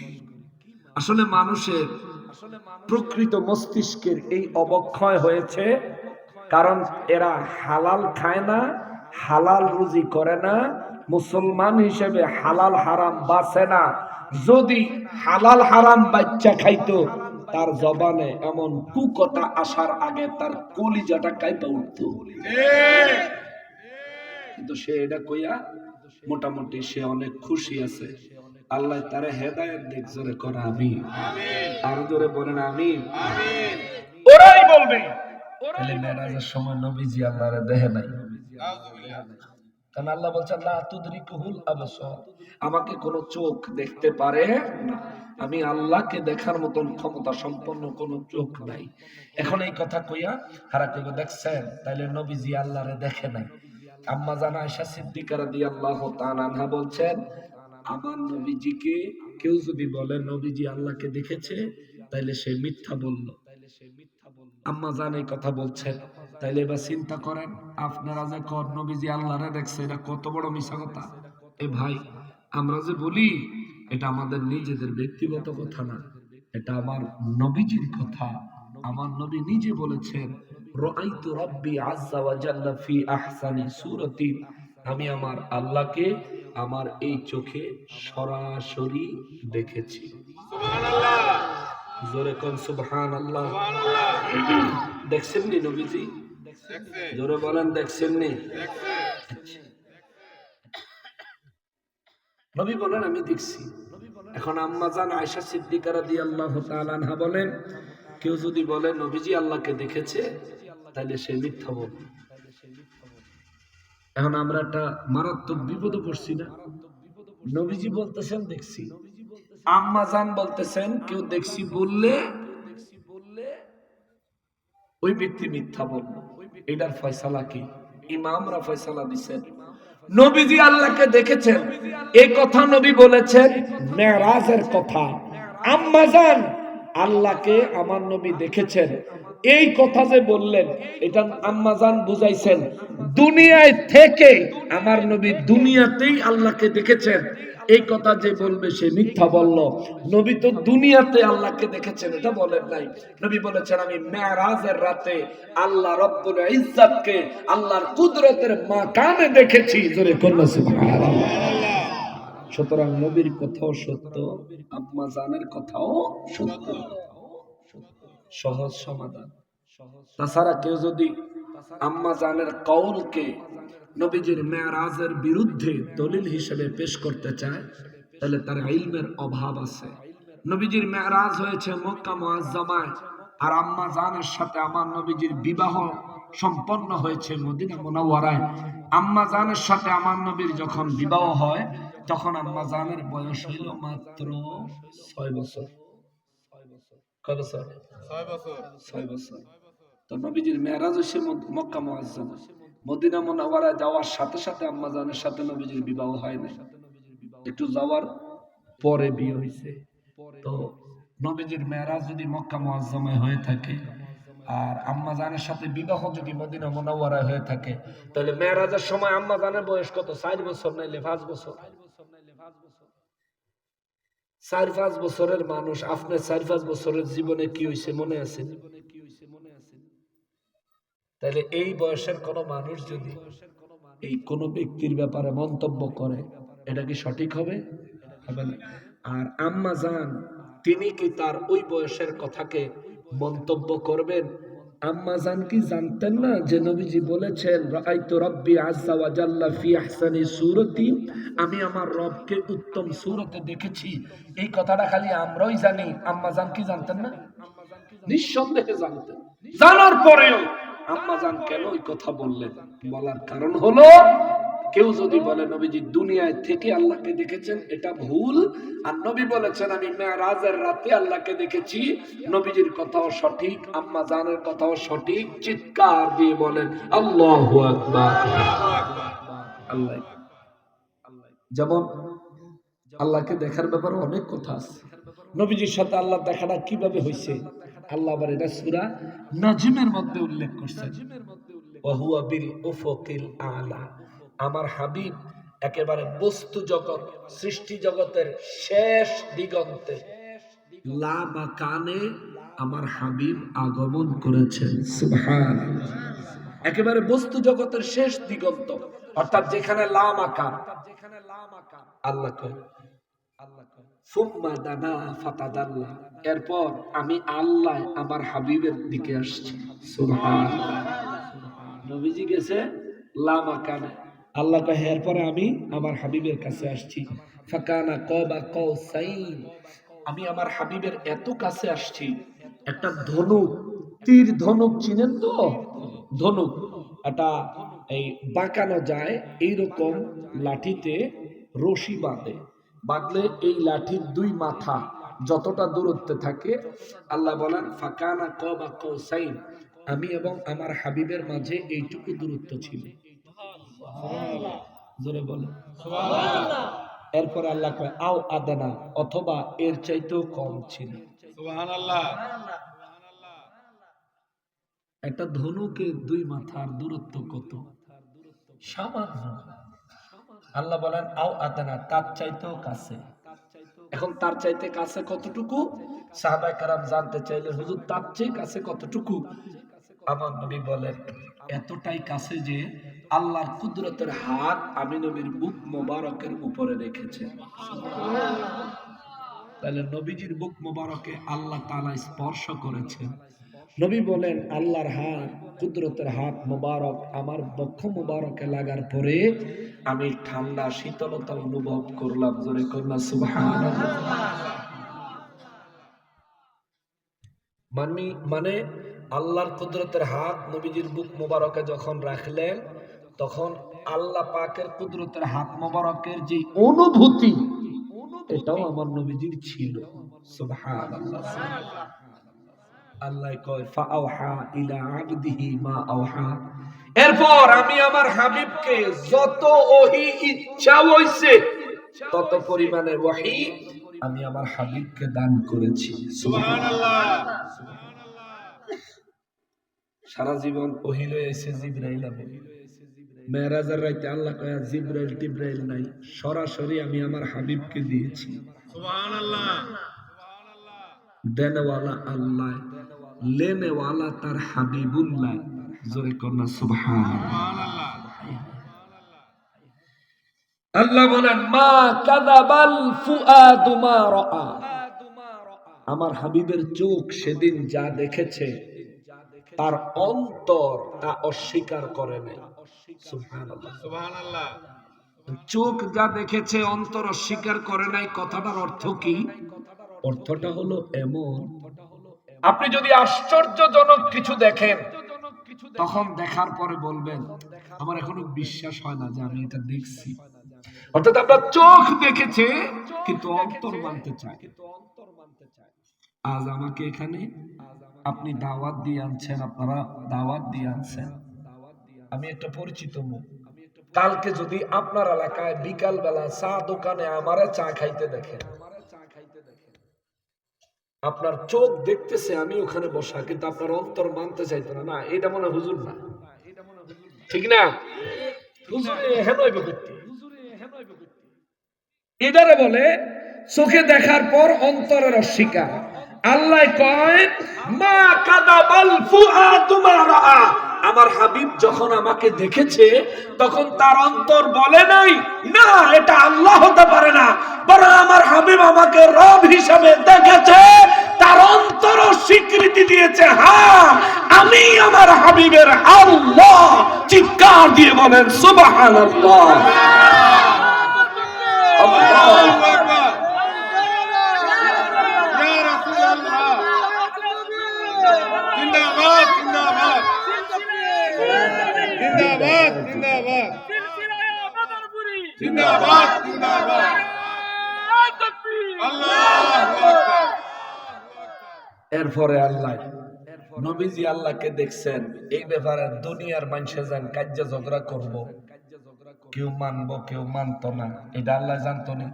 আসলে মানুষের প্রকৃত মস্তিষ্কের এই অবক্ষয় হয়েছে কারণ এরা হালাল খায় না, হালাল রুজি করে না, মুসলমান হিসেবে হালাল হারাম বাঁচে না। যদি হালাল হারাম বাচ্চা খাইতো তার জবানে এমন কুকথা আসার আগে তার কলিজাটা কাইপা উঠতো, কিন্তু সে এটা কইয়া মোটামুটি সে অনেক খুশি আছে। আল্লাহ তারে হেদায়েত দিক, জোরে কর আমিন। আর জোরে বলেন আমিন। ওরাই বলবে তাহলে মেরাজের সময় নবীজি আল্লাহরে দেখে নাই, কারণ আল্লাহ বলছেন লা তুদরিকুহুল আবসার, আমাকে কোন চোখ দেখতে পারে না, আমি আল্লাহকে দেখার মতন ক্ষমতা সম্পন্ন কোন চোখ নাই। এখন এই কথা কইয়া হারা কইব দেখছেন তাইলে নবীজি আল্লাহরে দেখে নাই। আম্মা জানা আয়েশা সিদ্দিকা রাদিয়াল্লাহু তাআলা আনহা বলছেন আমার নবীজিকে কেউ যদি বলে নবীজি আল্লাহকে দেখেছে তাইলে সে মিথ্যা বলল। আম্মা জান এই কথা বলছেন, তাইলে এবার চিন্তা করেন আপনারা যে কর নবীজি আল্লাহরে দেখছে, এটা কত বড় মিথ্যা কথা। এ ভাই, আমরা যে বলি এটা আমাদের নিজেদের ব্যক্তিগত কথা না, এটা আমার নবীজির কথা। আমার নবী নিজে বলেছেন রাআইতু রাব্বি আযজা ওয়া জাল্লা ফি আহসানি সূরাতি, আমি আমার আল্লাহকে আমার এই চোখে সরাসরি দেখেছি। সুবহানাল্লাহ, জোরে কোন সুবহানাল্লাহ। দেখছেন নি নবীজি? জোরে বলেন দেখছেন নি? নবী বলেন আমি দেখছি। এখন আম্মা জান আয়েশা সিদ্দিকা রাদিয়াল্লাহু তাআলা আনহা বলেন কেউ যদি বলে নবীজি আল্লাহকে দেখেছে তাহলে সে মিথ্যা বলবে। এখন আমরা একটা মারাত্মক বিপদে পড়ছি না? নবীজি বলতেছেন দেখছি, আম্মা জান বলতেছেন কেউ দেখছি বললে ওই ব্যক্তি মিথ্যা বলল। এটার ফয়সালা কি? ইমামরা ফয়সালা দিচ্ছেন নবীজি আল্লাহকে দেখেছেন, এই কথা নবী বলেছেন মেরাজের কথা। আম্মা জান আল্লাহকে আমার নবী দেখেছেন, এই কথা যে বললেন এটা আম্মাজান বুঝাইছেন দুনিয়ায় থেকে আমার নবী দুনিয়াতেই আল্লাহকে দেখেছেন। এই কথা যে বলবে সে মিথ্যা বলল। নবী তো দুনিয়াতে আল্লাহকে দেখেছেন এটা বলেন নাই। নবী বলেছেন আমি মেরাজের রাতে আল্লাহ রব্বুল ইজ্জতকে আল্লাহর কুদরতের মাকামে দেখেছি। জোরে কন্যা সুবহানাল্লাহ। সুতরাং নবীর কথাও সত্য, আম্মা জানের কথাও সত্য। সহজ সমাধান। তাছাড়া কেউ যদি আম্মা জানের কওলকে নবীজির মেরাজের বিরুদ্ধে দলিল হিসেবে পেশ করতে চায় তাহলে তার ইলমের অভাব আছে। নবীজির মেরাজ হয়েছে মক্কা মুআজ্জামায়, আর আম্মা জানের সাথে আমার নবীজির বিবাহ সম্পন্ন হয়েছে মদিনা মুনাওয়ারায়। আম্মা জানের সাথে আমার নবীর যখন বিবাহ হয় তখন আম্মা জানের বয়স হইল মাত্র 6 বছর। কয় বছর? 6 বছর। তো নবীজির মেরাজ হয়েছে মক্কা মুআজ্জামা। মদিনা মুনাওয়ারায় যাওয়ার সাথে সাথে আম্মা জানের সাথে নবীজির বিবাহ হয় না, একটু যাওয়ার পরে বিয়ে হয়েছে। তো নবীজির মেরাজ যদি মক্কা মুআজ্জামায় হয়ে থাকে আর আম্মা জানের সাথে বিবাহ যদি মদিনা মুনাওয়ারায় হয়ে থাকে তাহলে মেরাজের সময় আম্মা জানের বয়স কত? 4 বছর নাইলে 5 বছর। 4-5 বছরের মানুষ আপনার 4-5 বছরের জীবনে কি হয়েছে মনে আছে? তাহলে এই বয়সের কোন মানুষ যদি এই কোন ব্যক্তির ব্যাপারে মন্তব্য করে এটা কি সঠিক হবে? হবে না। আর আম্মা জান তিনি কি তার ওই বয়সের কথাকে মন্তব্য করবেন? আম্মা জান কি জানতেন না যে নবীজি বলেছেন রাআইতু রাব্বি আযজা ওয়া জাল্লা ফি আহসানি সূরাতি, আমি আমার রবকে উত্তম সূরতে দেখেছি। এই কথাটা খালি আমরাই জানি, আম্মা জান কি জানতেন না? নিঃসন্দেহে জানতেন। জানার পরেও আম্মা জান কেন এই কথা বললেন? বলার কারণ হলো কেউ যদি বলে নবীজি দুনিয়ায় থেকে আল্লাহকে দেখেছেন এটা ভুল, আর নবী বলেছেন আমি মেরাজের রাতে আল্লাহকে দেখেছি, নবীজির কথাও সঠিক, আম্মা জানের কথাও সঠিক। চিৎকার দিয়ে বলেন আল্লাহু আকবার। আল্লাহ যেমন আল্লাহকে দেখার ব্যাপারে অনেক কথা আছে। নবীজির সাথে আল্লাহ দেখাটা কিভাবে হয়েছে আল্লাহ আবার এটা সূরা নাজমের মধ্যে উল্লেখ করছেন। ওয়া হুয়া বিল উফুকিল আলা, আমার হাবিব একেবারে বস্তু জগৎ সৃষ্টি জগতের শেষ দিগন্তে লা মাকানে আমার হাবিব আগমন করেছেন। সুবহানাল্লাহ। একেবারে বস্তু জগতের শেষ দিগন্ত অর্থাৎ যেখানে লা মাকান আল্লাহ কয় সুম্মা দানা ফাতাদাল্লা, এরপর আমি আল্লাহ আমার হাবিবের দিকে আসছি। সুবহানাল্লাহ। নবীজি গেছে লা মাকানে, আল্লাহ কয় এরপরে আমি আমার হাবিবের কাছে আসছি। ফাকানা কাবা কাউসাইন, আমি আমার হাবিবের এত কাছে আসছি একটা ধনুক, তীর ধনুক চিনেন তো? ধনুক এটা এই বাঁকানো যায়, এইরকম লাঠিতে রশি বাঁধলে এই লাঠির 2 মাথা যতটা দূরত্বে থাকে আল্লাহ বলেন ফাকানা কাবা কাউসাইন, আমি এবং আমার হাবিবের মাঝে এইটুকু দূরত্ব ছিল। সুবহানাল্লাহ। জোরে বলেন সুবহানাল্লাহ। এরপর আল্লাহ কয় আও আদানা, অথবা এর চাইতেও কম ছিল। সুবহানাল্লাহ। একটা ধনুকের 2 মাথার দূরত্ব কত? সামান্য। আল্লাহ বলেন আও আদানা, তার চাইতেও কাছে। এখন তার চাইতে কাছে কতটুকু? সাহাবায়ে কেরাম জানতে চাইলেন হুজুর তার চেয়ে কাছে কতটুকু? আমার নবী বলেন এতটাই কাছে যে আল্লাহর কুদরতের হাত আমি নবীর বুক মোবারকের উপরে রেখেছেন। তাহলে নবীজির বুক মোবারকে আল্লাহ তাআলা স্পর্শ করেছেন। নবী বলেন আল্লাহর হাত, কুদরতের হাত মোবারক আমার বক্ষ মোবারকে লাগার পরে আমি ঠান্ডা শীতলতা অনুভব করলাম। জোরে কন্যা সুবহানাল্লাহ। মানে আল্লাহর কুদরতের হাত নবীজির বুক মোবারকে যখন রাখলেন তখন আল্লাহ পাকের কুদরতের হাত মোবারকের যে অনুভূতি এটাও আমার নবীজির ছিল। সুবহানাল্লাহ। আল্লাহ কয় ফাআওহা ইলা আবদিহি মা আওহা, এরপর আমি আমার হাবিবকে যত ওহী ইচ্ছা হইছে তত পরিমাণে ওহী আমি আমার হাবিবকে দান করেছি। সুবহানাল্লাহ। সারা জীবন ওহী লয়ে আইছে জিবরাইল আবে মেরাজের রাতে আল্লাহ কয় জিবরাইল টিবরাইল নাই, সরাসরি আমি আমার হাবিবকে দিয়েছি। সুবহানাল্লাহ। দেনেওয়ালা আল্লাহ, লেনেওয়ালা তার হাবিবুল্লাহ। জোরে কন্যা সুবহানাল্লাহ। আল্লাহ বলেন মা কাযাবাল ফুআদু মা রাআ, আমার হাবিবের চোখ সেদিন যা দেখেছে তার অন্তর তা অস্বীকার করে নাই। সুবহানাল্লাহ সুবহানাল্লাহ। চোখ যা দেখেছে অন্তর অস্বীকার করে নাই, কথাটার অর্থ কি? অর্থটা হলো এমন, আপনি যদি আশ্চর্যজনক কিছু দেখেন তখন দেখার পরে বলবেন আমার এখনো বিশ্বাস হয় না যে আমি এটা দেখছি। অর্থাৎ আপনার চোখ দেখেছে কিন্তু অন্তর মানতে চায়। আজ আমাকে এখানে আপনি দাওয়াত দিয়ে আনছেন, আপনারা দাওয়াত দিয়ে আনছেন, আমি একটা পরিচিত মুখ। কালকে যদি আপনার এলাকায় বিকাল বেলা চা দোকানে আমারে চা খাইতে দেখেন, আপনার চোখ দেখতেছে আমি ওখানে বসা, কিন্তু আপনার অন্তর মানতে চাইতো না, না এটা মনে হুজুর না, ঠিক না? এটারে বলে চোখে দেখার পর অন্তরের অস্বীকার। আল্লাহ কয় মা কাযাবাল ফুআদু মা রাআ, আমার হাবিব যখন আমাকে দেখেছে তখন তার অন্তর বলে নাই না এটা আল্লাহ হতে পারে না, বরং আমার হাবিব আমাকে রব হিসেবে দেখেছে, তার অন্তর স্বীকৃতি দিয়েছে হ্যাঁ আমি আমার হাবিবের আল্লাহ। চিৎকার দিয়ে বলেন সুবহানাল্লাহ। আল্লাহু আকবার। ইয়া রাসূলুল্লাহ জিন্দাবাদ জিন্দাবাদ জিন্দাবাদ জিন্দাবাদ জিন্দাবাদ জিন্দাবাদ। আল্লাহু আকবার। এরপরে আল্লাহ নবীজি আল্লাহকে দেখছেন, এই ব্যাপারে দুনিয়ার মানুষে যান কাজ্য ঝগড়া করব, কেউ মানবো কেউ মানতো না, এটা আল্লাহ জানতো না।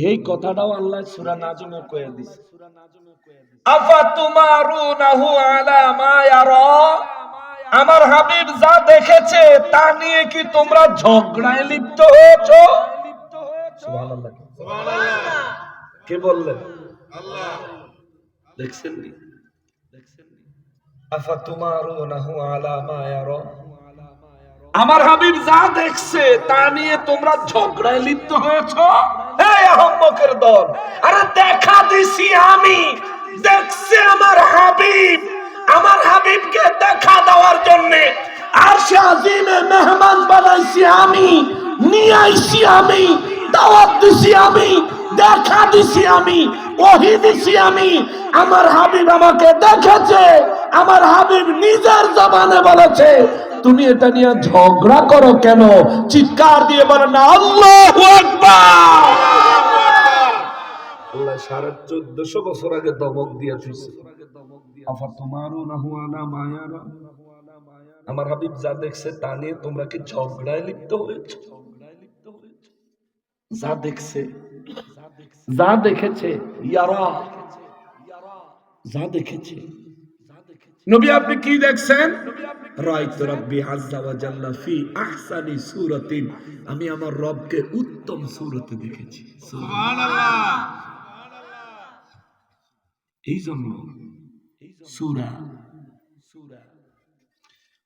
এই কথাটাও আল্লাহ সূরা নাজমে কয়ে দিছে, আফাতুমারুনাহু আলা মা ইয়ারা, আমার হাবিব যা দেখেছে তা নিয়ে কি তোমরা ঝগড়ায় লিপ্ত হয়েছো? সুবহানাল্লাহ সুবহানাল্লাহ। কে বললেন? আল্লাহ। দেখছেন নি? আফাতুমারুনাহু আলা মা ইয়ারা, আমার হাবিব যা দেখছে তা নিয়ে তোমরা ঝগড়ায় লিপ্ত হয়েছো? এই আহম্মকের দল, আরে দেখা দিছি আমি, দেখছে আমার হাবিব, আমার হাবিবকে দেখা দেওয়ার জন্য আরশে আজিমে মেহমান বানাইছি আমি, নিয়ে আইছি আমি, দাওয়াত দিছি আমি, দেখা দিছি আমি, ওহী দিছি আমি। আমার হাবিব আমাকে দেখেছে, আমার হাবিব নিজের জবানে বলেছে, তুমি এটা নিয়ে ঝগড়া করো কেন? চিৎকার দিয়ে বলেন আল্লাহু আকবার। আল্লাহ 1450 বছর আগে দমক দিয়ে দিয়েছে, আফাতুমারুনাহু আলা মা ইয়ারা, আমার হাবিব যা দেখছে তা নিয়ে তোমরা কি ঝগড়ায় লিপ্ত হয়েছো? যা দেখছে, যা দেখেছে, ইয়ারা, যা দেখেছে। নবী আপনি কি দেখছেন? রাআইতু রাব্বি আযজা ওয়া জাল্লা ফি আহসানি সূরাতিন, আমি আমার রবকে উত্তম সূরতে দেখেছি। সুবহানাল্লাহ। এই জন্য সূরা,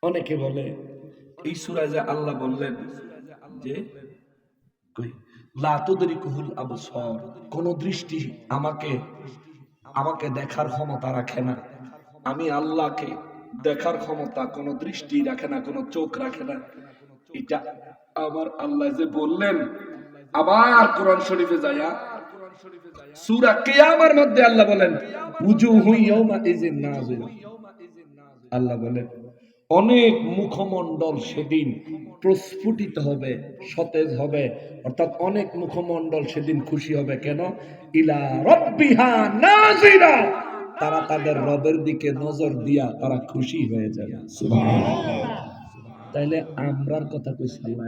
অনেকে বলে এই সূরায় যে আল্লাহ বললেন যে লা তুদরিকুহুল আবসার, কোন দৃষ্টি আমাকে দেখার ক্ষমতা রাখে না, আমি আল্লাহকে দেখার ক্ষমতা কোন দৃষ্টি রাখে না, কোন চোখ রাখে না। এটা আমার আল্লাহ যে বললেন, আবার কোরআন শরীফে যায়া সূরা কিয়ামার মধ্যে আল্লাহ বলেন উজুহু ইয়াউমা ইযিন নাযিরা, আল্লাহ বলেন অনেক মুখমণ্ডল সেদিন প্রস্ফুটিত হবে, সতেজ হবে, অর্থাৎ অনেক মুখমণ্ডল সেদিন খুশি হবে। কেন? ইলা রাব্বিহা নাযিরা, তারা তাদের রবের দিকে নজর দিয়া তারা খুশি হয়ে যাবে। সুবহানাল্লাহ। তাইলে আমরার কথা কইছি আল্লাহ,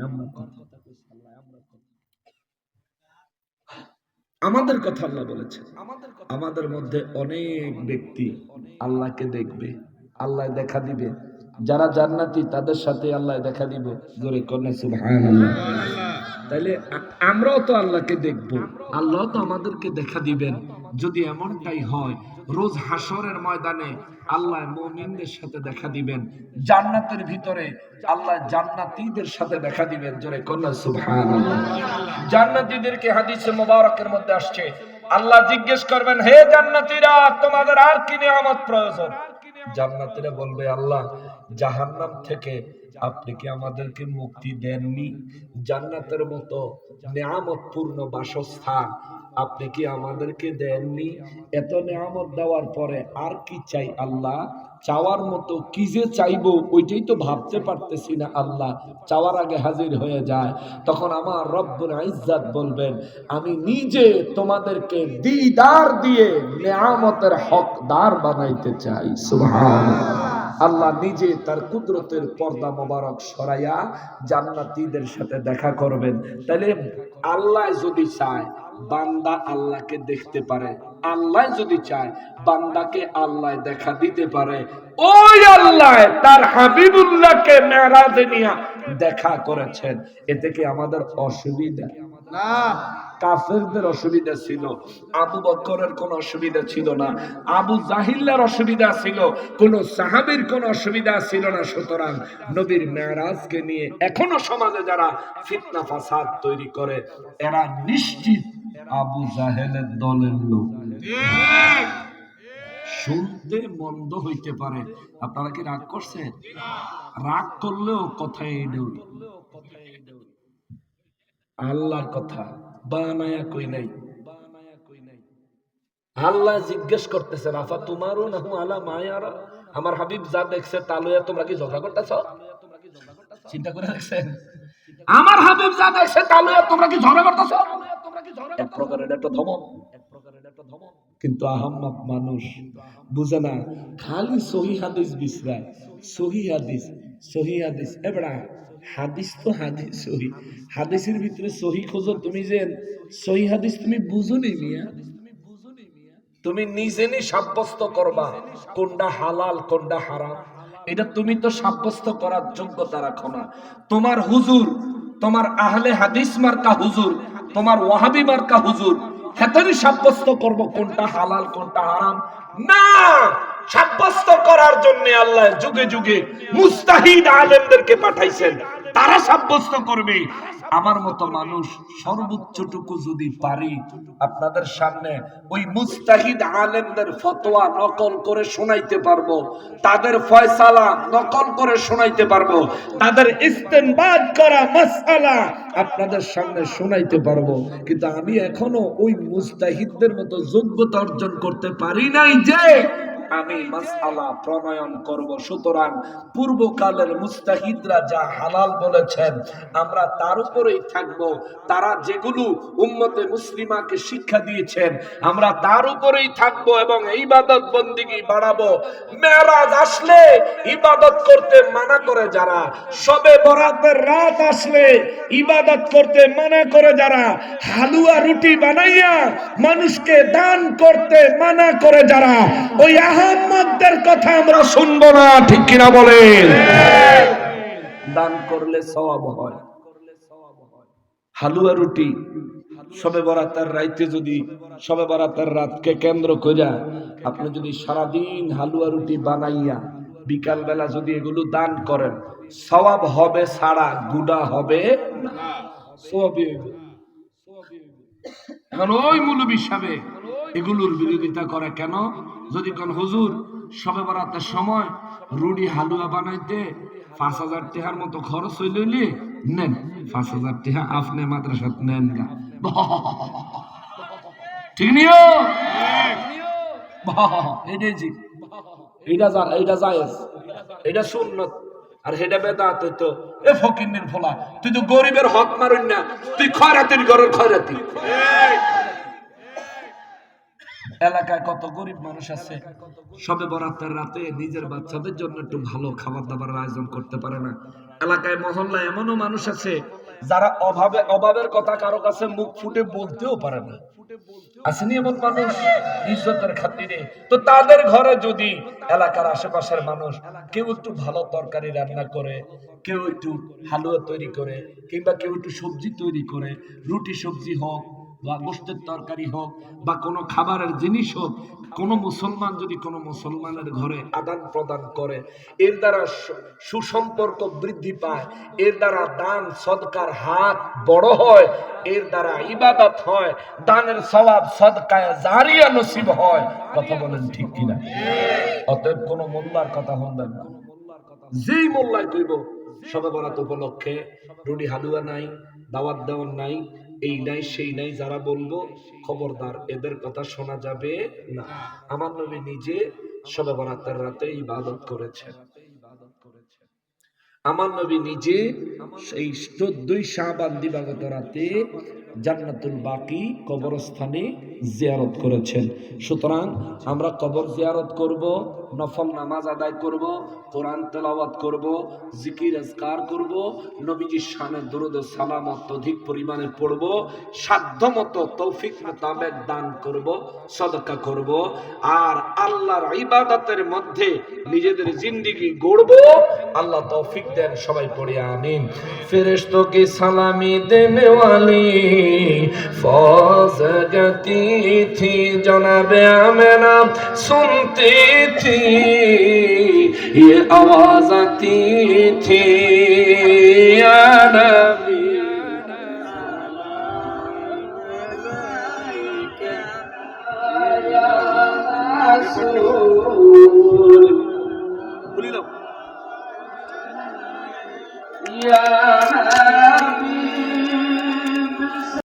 আমাদের কথা আল্লাহ বলেছেন। আমাদের মধ্যে অনেক ব্যক্তি আল্লাহকে দেখবে, আল্লাহ দেখা দিবে। যারা জান্নাতি তাদের সাথে আল্লাহ দেখা দিব। জোরে কন্যা সুবহানাল্লাহ। তাইলে আমরাও তো আল্লাহকে দেখব, আল্লাহ তো আমাদেরকে দেখা দিবেন। যদি এমনটাই হয়, রোজ হাসরের ময়দানে আল্লাহ মুমিনদের সাথে দেখা দিবেন, জান্নাতের ভিতরে আল্লাহ জান্নাতীদের সাথে দেখা দিবেন। জোরে কন্যা সুবহানাল্লাহ। জান্নাতীদেরকে হাদিসে মুবারকের মধ্যে আসছে, আল্লাহ জিজ্ঞেস করবেন, হে জান্নাতীরা, তোমাদের আর কি নিয়ামত প্রয়োজন? জান্নাতীরা বলবে, আল্লাহ জাহান্নাম থেকে আপনি কি আমাদেরকে মুক্তি দেননি? জান্নাতের মতো নিয়ামতপূর্ণ বাসস্থান আপনি কি আমাদেরকে দেননি? এত নিয়ামত দেওয়ার পরে আর কি চাই আল্লাহ? চাওয়ার মতো কি যে চাইবো ওইটাই তো ভাবতে পারতেছি না আল্লাহ। চাওয়ার আগে হাজির হয়ে যায়। তখন আমার রব্বুল ইজ্জত বলবেন, আমি নিজে তোমাদেরকে দিদার দিয়ে নিয়ামতের হকদার বানাইতে চাই। সুবহানাল্লাহ। আল্লাহ নিজে তার কুদরতের পর্দা মোবারক সরাইয়া জান্নাতীদের সাথে দেখা করবেন। তাহলে আল্লাহ যদি চায় বান্দা আল্লাহকে দেখতে পারে, আল্লাহ যদি চায় বান্দাকে আল্লাহ দেখা দিতে পারে। ওই আল্লাহ তার হাবিবুল্লাহকে মেরাজে নিয়ে দেখা করেছেন। এতে কি আমাদের অসুবিধা? না। কাফেরদের অসুবিধা ছিল, আবু বকরের কোন অসুবিধা ছিল না, আবু জাহিলের অসুবিধা ছিল, কোন সাহাবীর কোন অসুবিধা ছিল না। সুতরাং নবীর মেরাজকে নিয়ে এখনো সমাজে যারা ফিতনা ফাসাদ তৈরি করে, এরা নিশ্চিত আবু জাহেলের দলের লোক। শুনতে মন্দ হইতে পারে, আপনারা কি রাগ করছেন? রাগ করলেও কথাই এইডুর, আল্লাহর কথা বানায়া কই নাই। আল্লাহ জিজ্ঞেস করতেছেন, আফা তুমারু নাহু আলা মায়ারা, আমার হাবিব যা দেখছে তা লইয়া তোমরা কি ঝগড়া করতেছ? চিন্তা করে দেখছেন? আমার হাবিব যা দেখছে তা লইয়া তোমরা কি ঝগড়া করতেছ? এক প্রকারের একটা ধমক। কিন্তু আহাম্মক মানুষ বুঝে না, খালি সহি হাদিস বিছরায়, সহি হাদিস, সহি হাদিস। এবড়া হাদিস তো হাদিস, সহি হাদিসের ভিতরে সহি খোঁজো। তুমি যে সহি হাদিস তুমি বুঝো নি মিয়া, তুমি নিজে নি সাব্যস্ত করবা কোনটা হালাল কোনটা হারাম, এটা তুমি তো সাব্যস্ত করার যোগ্যতা রাখো না। তোমার হুজুর, তোমার আহলে হাদিস মার্কা হুজুর, তোমার ওয়াহাবি মার্কা হুজুর, হেতনি সাব্যস্ত করব কোনটা হালাল কোনটা হারাম না। সাব্যস্ত করার জন্য আল্লাহ যুগে যুগে মুস্তাহিদ আলেমদেরকে পাঠাইছেন, তারা সাব্যস্ত করবে। আমার মতো মানুষ সর্বোচ্চটুকু যদি পারি আপনাদের সামনে ওই মুস্তাহিদ আলেমদের ফতোয়া নকল করে শোনাইতে পারবো, তাদের ফয়সালা নকল করে শোনাইতে পারবো, তাদের ইস্তেনবাদ করা মাসআলা আপনাদের সামনে শোনাইতে পারবো। কিন্তু আমি এখনো ওই মুস্তাহিদদের মতো যোগ্যতা অর্জন করতে পারি নাই যে আমি মাসআলা প্রণয়ন করব। সুতরাং পূর্বকালের মুস্তাহিদরা যা হালাল বলেছেন আমরা তার উপরেই থাকব। তারা যেগুলো উম্মতে মুসলিমাকে শিক্ষা দিয়েছেন আমরা তার উপরেই থাকব এবং ইবাদত বন্দেগী বাড়াবো। মেরাজ আসলে ইবাদত করতে মানা করে যারা, শবে বরাতের রাত আসলে ইবাদত করতে মানা করে যারা, হালুয়া রুটি বানাইয়া মানুষকে দান করতে মানা করে যারা, ওই আহম্মদদের কথা আমরা শুনবো না। ঠিক কিনা বলেন? দান করলে সওয়াব হয়। হালুয়া রুটি শবে বরাতের রাতে, যদি শবে বরাতের রাতকে কেন্দ্র কইরা আপনি যদি সারাদিন হালুয়া রুটি বানাইয়া বিকাল বেলা যদি এগুলো দান করেন, সওয়াব হবে ছাড়া গুনাহ হবে না। সওয়াবই এখন ওই মৌলবী সাহেব এগুলোর বিরোধিতা করে কেন? যদি কোন হুজুর শবে বরাতের সময় রুটি হালুয়া বানাইতে ৫,০০০ টাকার মতো খরচ হইলে নেন, ৫,০০০ টাকা আপনি মাদ্রাসাত নেন না, ঠিক নিও এইটা জায়েজ, এটা সুন্নত, আর হেটা বেদাত। তো এ ফকিন্নের ফলা, তুই তো গরিবের হক মারুন না, তুই খয়রাতির ঘরের খয়রাতি। এলাকায় কত গরিব মানুষ আছে শবে বরাতের রাতে নিজের বাচ্চাদের জন্য একটু ভালো খাবার দাবার আয়োজন করতে পারে না। এলাকায় মহল্লায় এমনও মানুষ আছে যারা অভাবের কথা কারো কাছে মুখ ফুটে বলতেও পারে না। আসেনি এমন মানুষ ইজ্জতের খাতিরে? তো তাদের ঘরে যদি এলাকার আশেপাশের মানুষ কেউ একটু ভালো তরকারি রান্না করে, কেউ একটু হালুয়া তৈরি করে, কিংবা কেউ একটু সবজি তৈরি করে, রুটি সবজি হোক বা গোশতের তরকারি হোক বা কোনো খাবারের জিনিস হোক, কোনো মুসলমান যদি কোনো মুসলমানের ঘরে আদান প্রদান করে, এর দ্বারা সুসম্পর্ক বৃদ্ধি পায়, এর দ্বারা দান সদকার হাত বড় হয়, এর দ্বারা ইবাদত হয়, দানের সওয়াব সদকায়ে জারিয়া নসিব হয়। কথা বলেন ঠিক কিনা? অতএব কোন মোল্লার কথা শুনবেন না। যেই মোল্লাই কইব শবে বরাত উপলক্ষে রুটি হালুয়া নাই, দাওয়াত দেওয়ার নাই, এই নাই সেই নাই, যারা বলবো খবরদার, এদের কথা শোনা যাবে না। আমার নবী নিজে শবে বরাতের রাতে ইবাদত করেছেন। আমার নবী নিজে সেই 14ই শাবান দিবাগত রাতে জান্নাতুল বাকি কবরস্থানে জিয়ারত করেছেন। সুতরাং আমরা কবর জিয়ারত করব, নফল নামাজ আদায় করব, কোরআন তেলাওয়াত করব, জিকির আজকার করব, নবীজির শানে দুরূদ ও সালাম অত্যধিক পরিমাণে পড়ব, সাধ্যমতো তৌফিক মোতাবেক দান করব, সদকা করব, আর আল্লাহর ইবাদতের মধ্যে নিজেদের জিন্দেগি গড়ব। আল্লাহ তৌফিক দেন। সবাই পড়ি আমিন। ফেরেশতों की सलामी देने वाली फौज गती थी, जनाबे आमिना सुनती थी, ये आवाज आती थी, या नबी या रसूल, या